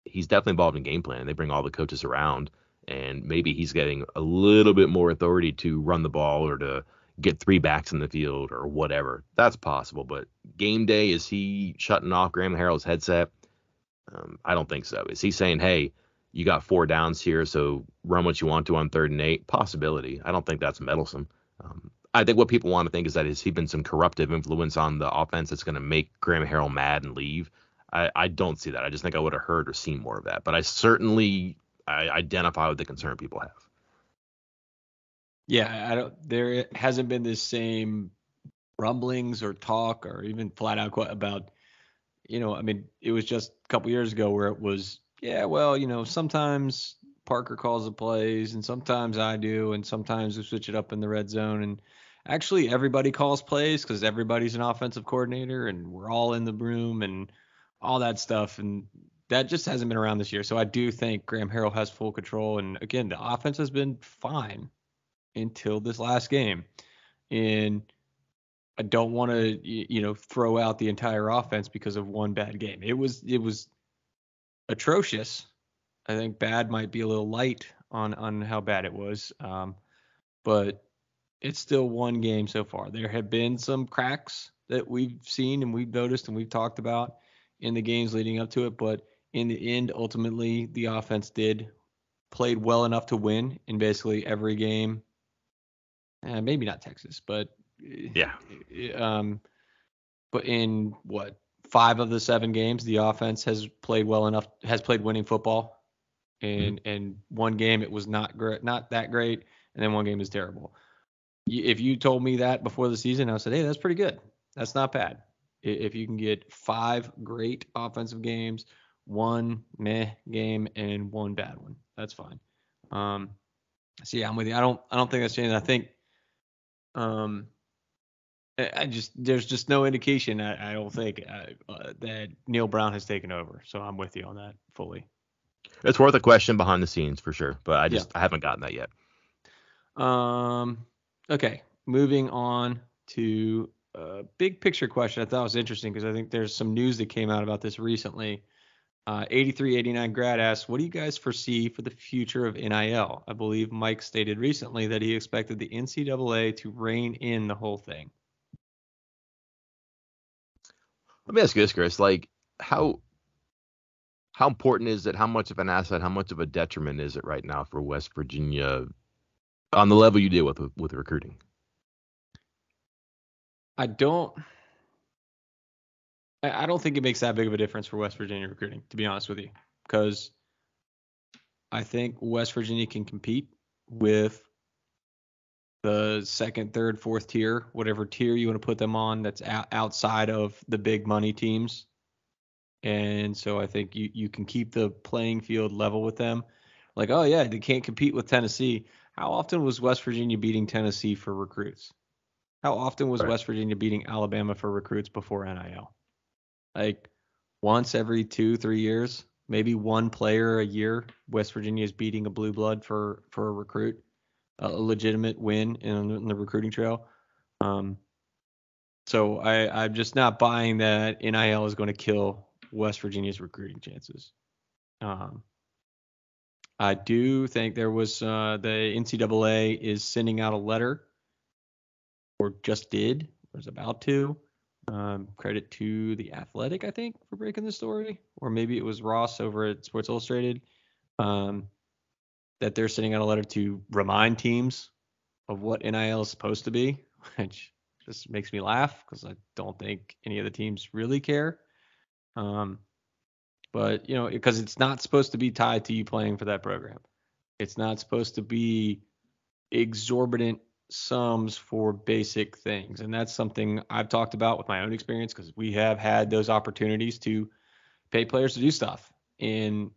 he's definitely involved in game plan. They bring all the coaches around, and maybe he's getting a little bit more authority to run the ball or to get three backs in the field or whatever. That's possible. But game day, is he shutting off Graham Harrell's headset? I don't think so. Is he saying, hey, you got 4 downs here, so run what you want to on 3rd and 8? Possibility. I don't think that's meddlesome. I think what people want to think is that has he been some corruptive influence on the offense that's going to make Graham Harrell mad and leave? I don't see that. I just think I would have heard or seen more of that. But I identify with the concern people have. Yeah, there hasn't been this same rumblings or talk or even flat out about, it was just a couple years ago where it was, yeah, well, sometimes Parker calls the plays and sometimes I do, and sometimes we switch it up in the red zone. And actually everybody calls plays because everybody's an offensive coordinator and we're all in the room and all that stuff. And that just hasn't been around this year. So I do think Graham Harrell has full control. And again, the offense has been fine until this last game. And I don't want to, throw out the entire offense because of one bad game. It was atrocious. I think bad might be a little light on how bad it was. But it's still one game so far. There have been some cracks that we've seen and we've noticed and we've talked about in the games leading up to it. But in the end, ultimately, the offense played well enough to win in basically every game. Maybe not Texas, but yeah. But in 5 of the 7 games, the offense has played well enough, has played winning football. And one game it was not that great, and then one game is terrible. If you told me that before the season, I would say, hey, that's pretty good. That's not bad. If you can get 5 great offensive games, 1 meh game, and 1 bad one, that's fine. So yeah, I'm with you. I don't think that's changing. I think there's just no indication. I don't think that Neal Brown has taken over. So I'm with you on that fully. It's worth a question behind the scenes for sure, but I haven't gotten that yet. Okay, moving on to a big picture question. I thought was interesting because I think there's some news that came out about this recently. 8389 grad asks, what do you guys foresee for the future of NIL? I believe Mike stated recently that he expected the NCAA to rein in the whole thing. Let me ask you this, Chris. Like, how how important is it? How much of an asset? How much of a detriment is it right now for West Virginia on the level you deal with recruiting? I don't think it makes that big of a difference for West Virginia recruiting, to be honest with you, because I think West Virginia can compete with the second, third, fourth tier, whatever tier you want to put them on that's outside of the big money teams. And so I think you can keep the playing field level with them. Like, oh, yeah, they can't compete with Tennessee. How often was West Virginia beating Tennessee for recruits? How often was Right. West Virginia beating Alabama for recruits before NIL? Like once every 2-3 years, maybe one player a year. West Virginia is beating a blue blood for a recruit, a legitimate win in the recruiting trail. So I'm just not buying that NIL is going to kill West Virginia's recruiting chances. I do think there was the NCAA is sending out a letter, or just did, or is about to. Credit to The Athletic, I think, for breaking the story, or maybe it was Ross over at Sports Illustrated, that they're sending out a letter to remind teams of what NIL is supposed to be, which just makes me laugh because I don't think any of the teams really care. But because it's not supposed to be tied to you playing for that program. It's not supposed to be exorbitant sums for basic things. And that's something I've talked about with my own experience because we have had those opportunities to pay players to do stuff. And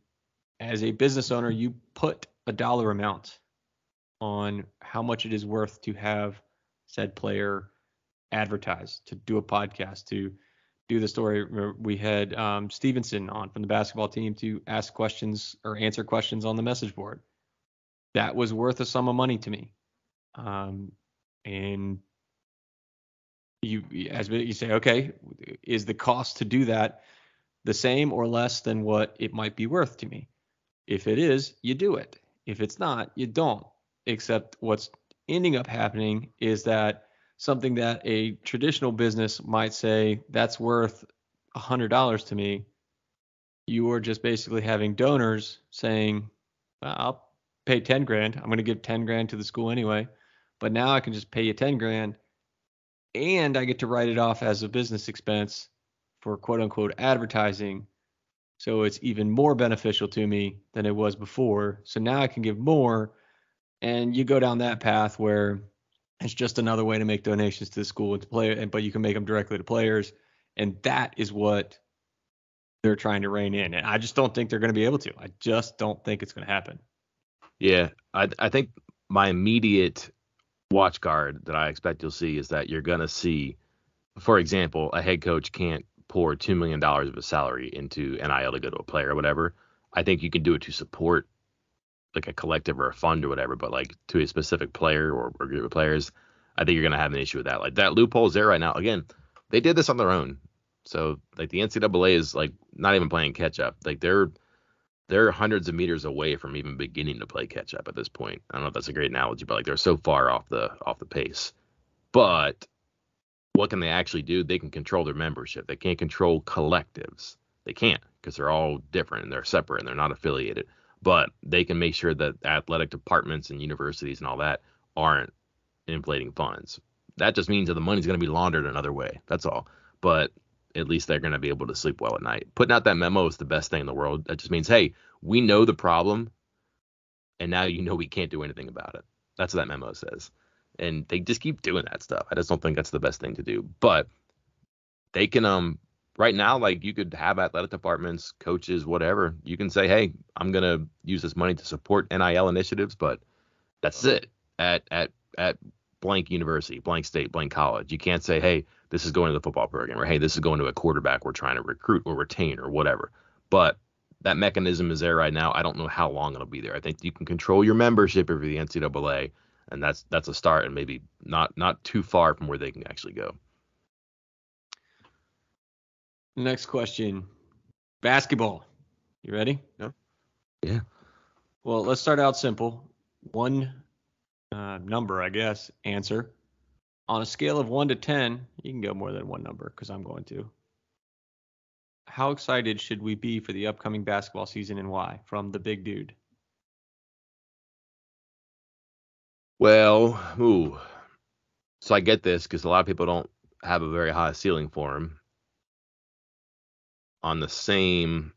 as a business owner, you put a dollar amount on how much it is worth to have said player advertise, to do a podcast, to do the story. We had Stevenson on from the basketball team to ask questions or answer questions on the message board. That was worth a sum of money to me. And you say, okay, is the cost to do that the same or less than what it might be worth to me? If it is, you do it. If it's not, you don't. Except what's ending up happening is that something that a traditional business might say that's worth $100 to me, you are just basically having donors saying, well, I'll pay 10 grand. I'm going to give 10 grand to the school anyway. But now I can just pay you 10 grand and I get to write it off as a business expense for quote unquote advertising. So it's even more beneficial to me than it was before. So now I can give more. And you go down that path where it's just another way to make donations to the school and to play, but you can make them directly to players. And that is what they're trying to rein in. And I just don't think they're going to be able to. I just don't think it's going to happen. Yeah, I think my immediate watch guard that I expect you'll see is that you're going to see, for example, a head coach can't pour $2 million of his salary into NIL to go to a player or whatever. I think you can do it to support like a collective or a fund or whatever, but like to a specific player or group of players, I think you're going to have an issue with that. Like that loophole is there right now. Again, they did this on their own. So like the NCAA is like not even playing catch up. Like they're hundreds of meters away from even beginning to play catch up at this point. I don't know if that's a great analogy, but like they're so far off the pace. But what can they actually do? They can control their membership. They can't control collectives. They can't because they're all different and they're separate and they're not affiliated. But they can make sure that athletic departments and universities and all that aren't inflating funds. That just means that the money's going to be laundered another way. That's all. But at least they're going to be able to sleep well at night. Putting out that memo is the best thing in the world. That just means, hey, we know the problem, and now you know we can't do anything about it. That's what that memo says. And they just keep doing that stuff. I just don't think that's the best thing to do. But they can right now, like you could have athletic departments, coaches, whatever. You can say, hey, I'm gonna use this money to support NIL initiatives, but that's it at blank university, blank state, blank college. You can't say, hey, this is going to the football program, or hey, this is going to a quarterback we're trying to recruit or retain or whatever. But that mechanism is there right now. I don't know how long it'll be there. I think you can control your membership if you're the NCAA, and that's a start, and maybe not too far from where they can actually go. Next question. Basketball. You ready? No? Yeah. Well, let's start out simple. One number, I guess. Answer. On a scale of 1 to 10, you can go more than one number because I'm going to. how excited should we be for the upcoming basketball season and why? From the big dude. Well, ooh. So I get this because a lot of people don't have a very high ceiling for him. On the same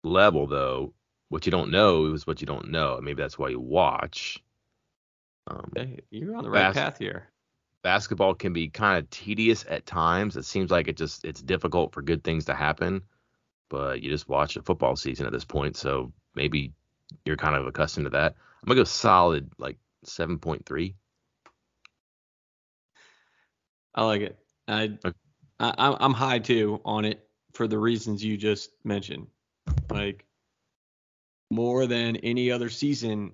level, though, what you don't know is what you don't know. Maybe that's why you watch. Hey, you're on the right Bas- path here. Basketball can be kind of tedious at times. It seems like it's difficult for good things to happen, but you just watch a football season at this point, so maybe you're kind of accustomed to that. I'm gonna go solid like 7.3. I like it. I'm high too on it for the reasons you just mentioned. Like more than any other season,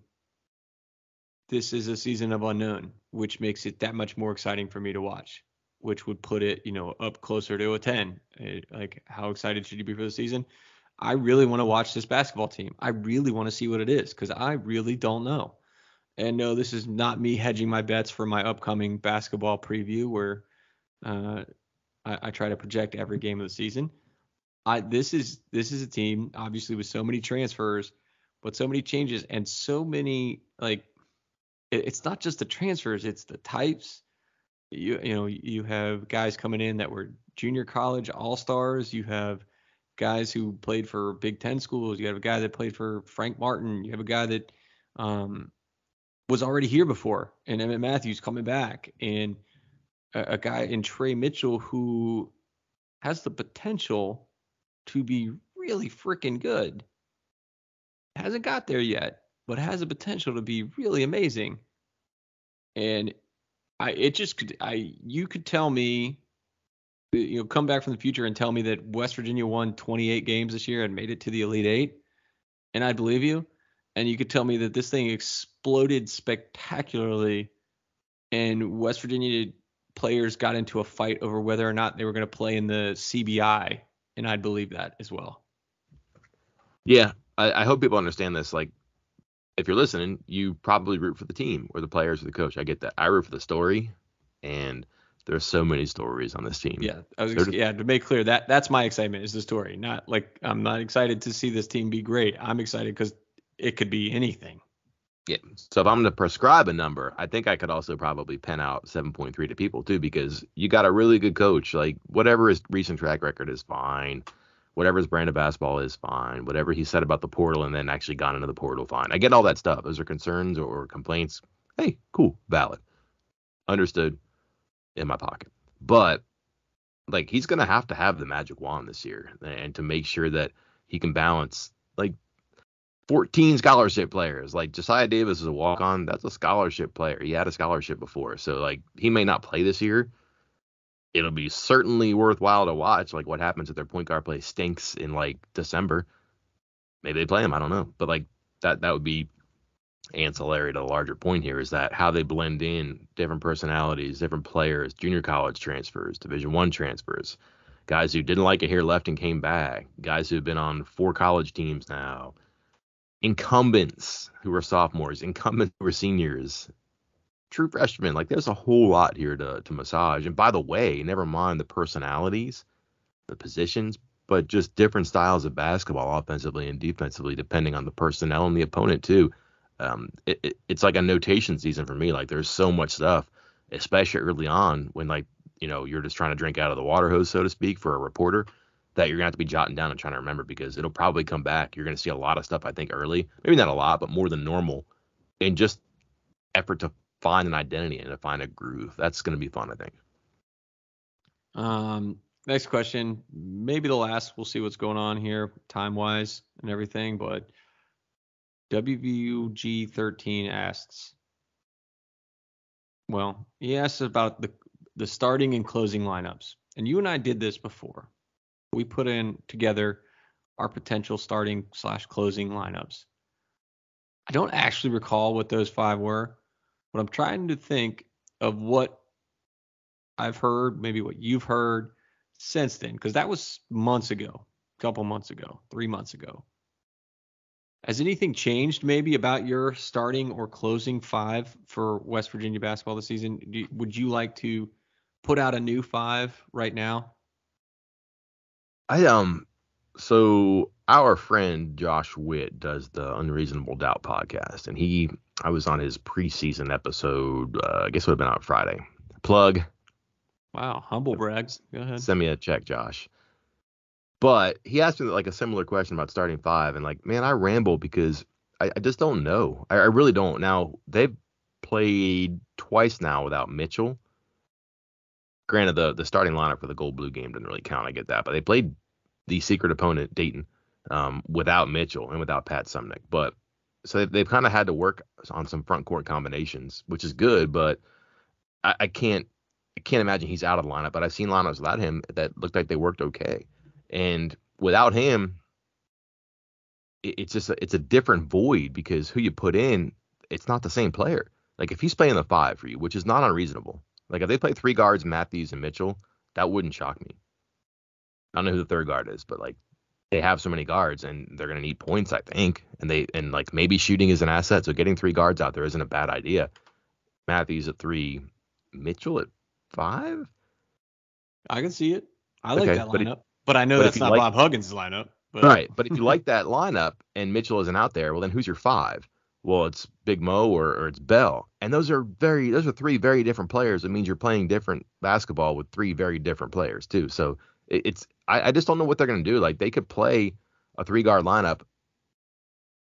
this is a season of unknown, which makes it that much more exciting for me to watch, which would put it, up closer to a 10. Like, how excited should you be for the season? I really want to watch this basketball team. I really want to see what it is because I really don't know. And no, this is not me hedging my bets for my upcoming basketball preview where uh, I try to project every game of the season. This is a team obviously with so many transfers, but so many changes and so many like it's not just the transfers, it's the types. You have guys coming in that were junior college all-stars. You have guys who played for Big Ten schools. You have a guy that played for Frank Martin. You have a guy that um, was already here before, and Emmett Matthews coming back, and a guy in Trey Mitchell who has the potential to be really freaking good. Hasn't got there yet, but has the potential to be really amazing. And you could tell me, come back from the future and tell me that West Virginia won 28 games this year and made it to the Elite Eight, and I'd believe you. And you could tell me that this thing exploded spectacularly, and West Virginia players got into a fight over whether or not they were going to play in the CBI, and I'd believe that as well. Yeah, I hope people understand this. Like, if you're listening, you probably root for the team or the players or the coach. I get that. I root for the story, and there's so many stories on this team. Yeah, to make clear that's my excitement is the story. Not like I'm not excited to see this team be great. I'm excited because it could be anything. Yeah. So if I'm going to prescribe a number, I think I could also probably pen out 7.3 to people too, because you got a really good coach. Like, whatever his recent track record is fine. Whatever his brand of basketball is fine. Whatever he said about the portal and then actually gone into the portal, fine. I get all that stuff. Those are concerns or complaints. Hey, cool, valid, understood, in my pocket. But like, he's going to have the magic wand this year, and to make sure that he can balance like 14 scholarship players. Like, Josiah Davis is a walk-on. That's a scholarship player. He had a scholarship before. So, like, he may not play this year. It'll be certainly worthwhile to watch. Like, what happens if their point guard play stinks in, like, December? Maybe they play him. I don't know. But, like, that would be ancillary to the larger point here, is that how they blend in different personalities, different players, junior college transfers, Division I transfers, guys who didn't like it here left and came back, guys who have been on 4 college teams now, incumbents who are sophomores, incumbents who are seniors, true freshmen. Like, there's a whole lot here to massage. And by the way, never mind the personalities, the positions, but just different styles of basketball, offensively and defensively, depending on the personnel and the opponent too. It's like a notation season for me. Like, there's so much stuff, especially early on when, like, you're just trying to drink out of the water hose, so to speak, for a reporter, that you're going to have to be jotting down and trying to remember, because it'll probably come back. You're going to see a lot of stuff, I think, early. Maybe not a lot, but more than normal. And just effort to find an identity and to find a groove. That's going to be fun, I think. Next question, maybe the last. We'll see what's going on here time-wise and everything, but WVUG13 asks, well, he asks about the starting and closing lineups. And you and I did this before. We put in together our potential starting / closing lineups. I don't actually recall what those 5 were, but I'm trying to think of what I've heard, maybe what you've heard since then, because that was months ago, a couple months ago, 3 months ago. Has anything changed maybe about your starting or closing 5 for West Virginia basketball this season? Would you like to put out a new 5 right now? I So our friend Josh Witt does the Unreasonable Doubt podcast, and I was on his preseason episode. I guess it would have been on Friday. Plug. Wow, humble brag. Go ahead. Send me a check, Josh. But he asked me like a similar question about starting five, and like, man, I ramble because I just don't know. I really don't. Now they've played twice now without Mitchell. Granted, the starting lineup for the Gold Blue game didn't really count. I get that, but they played the secret opponent Dayton without Mitchell and without Pat Sumnick. But so they've kind of had to work on some front court combinations, which is good. But I can't imagine he's out of the lineup. But I've seen lineups without him that looked like they worked okay, and without him, it's a different void because who you put in, it's not the same player. Like if he's playing the five for you, which is not unreasonable. Like if they play three guards, Matthews and Mitchell, that wouldn't shock me. I don't know who the third guard is, but like they have so many guards and they're going to need points, I think. And like maybe shooting is an asset. So getting three guards out there isn't a bad idea. Matthews at 3, Mitchell at 5. I can see it. I like that but lineup, but I know but if that's you not like Bob Huggins' lineup. But right, but if you like that lineup and Mitchell isn't out there, well then who's your 5? Well, it's Big Mo or it's Bell, and those are three very different players. It means you're playing different basketball with three very different players too. So I just don't know what they're gonna do. Like they could play a 3 guard lineup,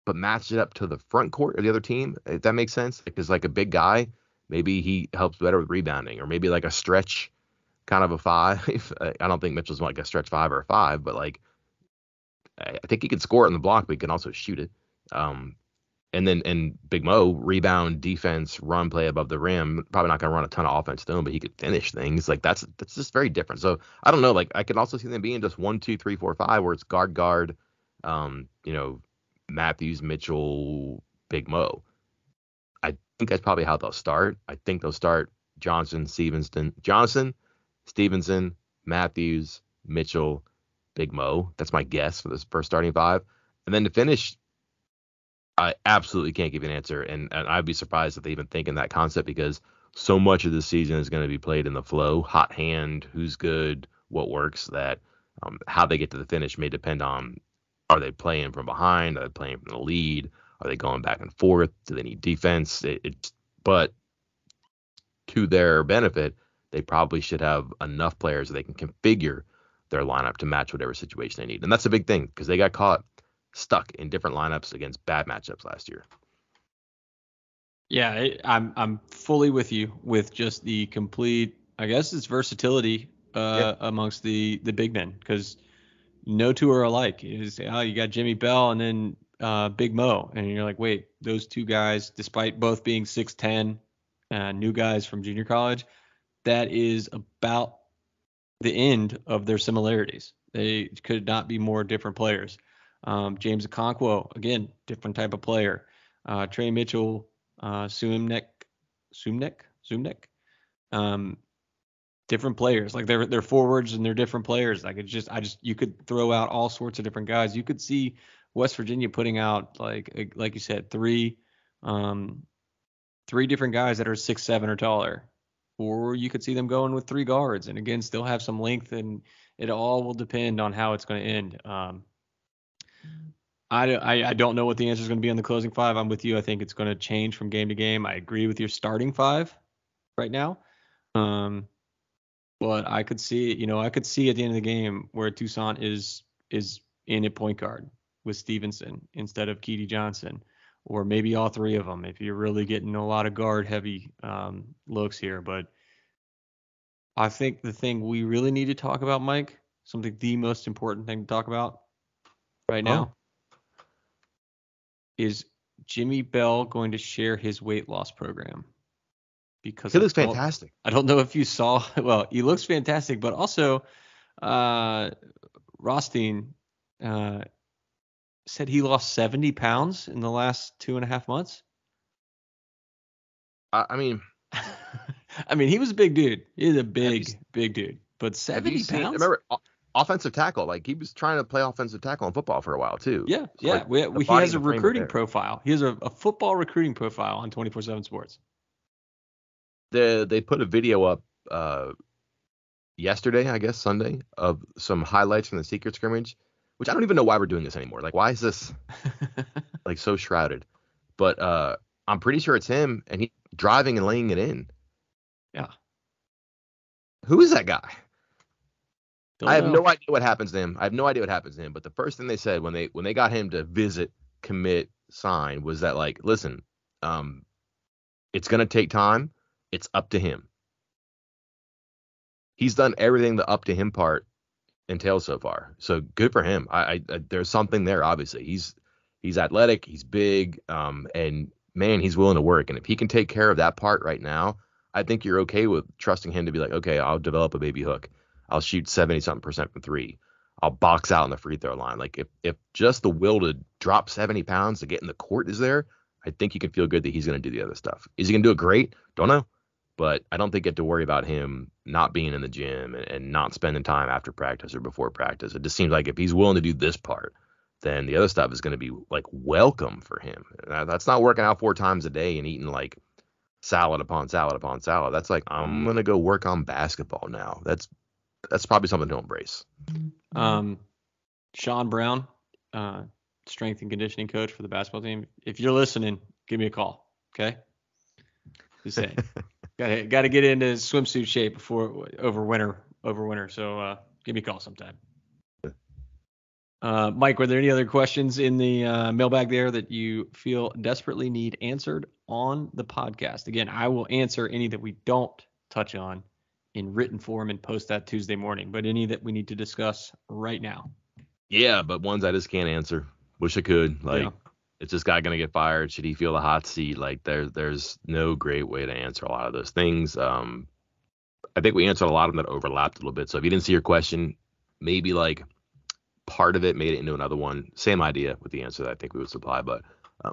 but match it up to the front court of the other team, if that makes sense. Because like a big guy, maybe he helps better with rebounding, or maybe like a stretch kind of a 5. I don't think Mitchell's like a stretch 5 or a 5, but like I think he can score it in the block, but he can also shoot it. And Big Mo, rebound, defense, run play above the rim. Probably not going to run a ton of offense to him, but he could finish things. Like that's just very different. So I don't know. Like I can also see them being just 1, 2, 3, 4, 5, where it's guard, Matthews, Mitchell, Big Mo. I think that's probably how they'll start. I think they'll start Johnson, Stevenson, Matthews, Mitchell, Big Mo. That's my guess for this first starting 5. And then to finish, I absolutely can't give you an answer. And I'd be surprised if they even think in that concept because so much of the season is going to be played in the flow, hot hand, who's good, what works, that how they get to the finish may depend on, are they playing from behind? Are they playing from the lead? Are they going back and forth? Do they need defense? But to their benefit, they probably should have enough players that they can configure their lineup to match whatever situation they need. And that's a big thing because they got caught stuck in different lineups against bad matchups last year. yeah, I'm fully with you with just the complete, I guess it's versatility amongst the big men because no two are alike. You got Jimmy Bell and then Big Mo, and you're like, wait, those two guys, despite both being 6'10", new guys from junior college, that is about the end of their similarities. They could not be more different players. James Okonkwo, again, different type of player. Trey Mitchell, Sumnick, different players. Like they're forwards and they're different players. Like you could throw out all sorts of different guys. You could see West Virginia putting out like you said, three different guys that are 6'7" or taller. Or you could see them going with 3 guards and again still have some length, and it all will depend on how it's going to end. I don't know what the answer is going to be on the closing 5. I'm with you. I think it's going to change from game to game. I agree with your starting 5 right now. But I could see at the end of the game where Toussaint is in at point guard with Stevenson instead of Keedy Johnson, or maybe all 3 of them if you're really getting a lot of guard heavy looks here. But I think the thing we really need to talk about, Mike, the most important thing to talk about right now is Jimmy Bell going to share his weight loss program. Because he looks fantastic. I don't know if you saw. Well, he looks fantastic, but also Rothstein said he lost 70 pounds in the last 2.5 months. I mean, he was a big dude. He is a big dude. But 70 pounds? Remember, offensive tackle. Like he was trying to play offensive tackle in football for a while too. Yeah, so yeah. Like, he has a recruiting profile. He has a football recruiting profile on 24/7 Sports. They put a video up yesterday, I guess Sunday, of some highlights from the secret scrimmage which I don't even know why we're doing this anymore. Like, why is this like so shrouded? But I'm pretty sure it's him, and he's driving and laying it in. Yeah. Who is that guy? Don't I have know. no idea what happens to him. But the first thing they said when they got him to visit, commit, sign was that, like, listen, it's gonna take time. It's up to him. He's done everything the up to him part entails so far. So good for him. I there's something there. Obviously, he's athletic. He's big. And man, he's willing to work. And if he can take care of that part right now, I think you're okay with trusting him to be like, okay, I'll develop a baby hook. I'll shoot 70-something% from three. I'll box out on the free throw line. Like, if just the will to drop 70 pounds to get in the court is there, I think you can feel good that he's going to do the other stuff. Is he going to do it great? Don't know. But I don't think you have to worry about him not being in the gym and not spending time after practice or before practice. It just seems like if he's willing to do this part, then the other stuff is going to be like welcome for him. That's not working out 4 times a day and eating like salad upon salad upon salad. That's like, I'm going to go work on basketball now. That's probably something to embrace. Sean Brown, strength and conditioning coach for the basketball team. If you're listening, give me a call. Okay. Just saying. Got to get into swimsuit shape before over winter. So give me a call sometime. Mike, were there any other questions in the mailbag there that you feel desperately need answered on the podcast? Again, I will answer any that we don't touch on in written form and post that Tuesday morning, but any that we need to discuss right now. Yeah, but ones I just can't answer. Wish I could. Like, Yeah. Is this guy going to get fired? Should he feel the hot seat? Like, there's no great way to answer a lot of those things. I think we answered a lot of them that overlapped a little bit. So if you didn't see your question, maybe like part of it made it into another one. Same idea with the answer that I think we would supply. But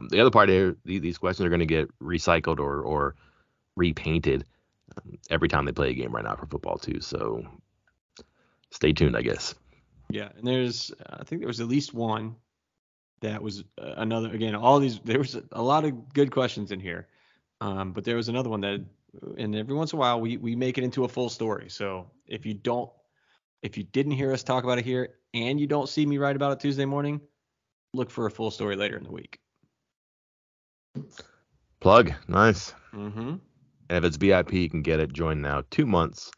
the other part here, these questions are going to get recycled or repainted every time they play a game right now for football too. So stay tuned, I guess. Yeah, and I think there was at least one that was another. Again, all these, there was a lot of good questions in here, but there was another one that, and every once in a while we make it into a full story. So if you didn't hear us talk about it here and you don't see me write about it Tuesday morning, look for a full story later in the week. Plug, nice. Mm-hmm. And if it's VIP, you can get it. Join now. 2 months,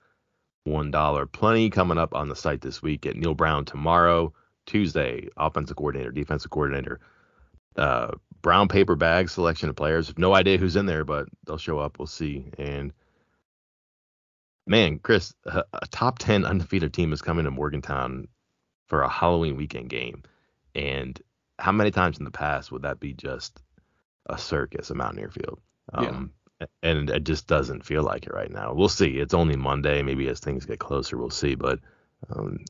$1. Plenty coming up on the site this week. At Neal Brown tomorrow, Tuesday, offensive coordinator, defensive coordinator, brown paper bag selection of players. No idea who's in there, but they'll show up. We'll see. And man, Chris, a top 10 undefeated team is coming to Morgantown for a Halloween weekend game. And how many times in the past would that be just a circus, a Mountaineer Field? And it just doesn't feel like it right now. We'll see. It's only Monday. Maybe as things get closer, we'll see. But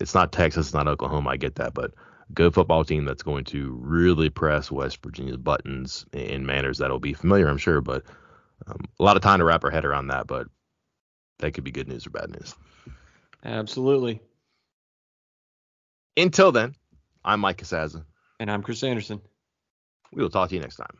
it's not Texas, it's not Oklahoma. I get that. But a good football team that's going to really press West Virginia's buttons in manners that'll be familiar, I'm sure. But a lot of time to wrap our head around that. But that could be good news or bad news. Absolutely. Until then, I'm Mike Casazza. And I'm Chris Anderson. We will talk to you next time.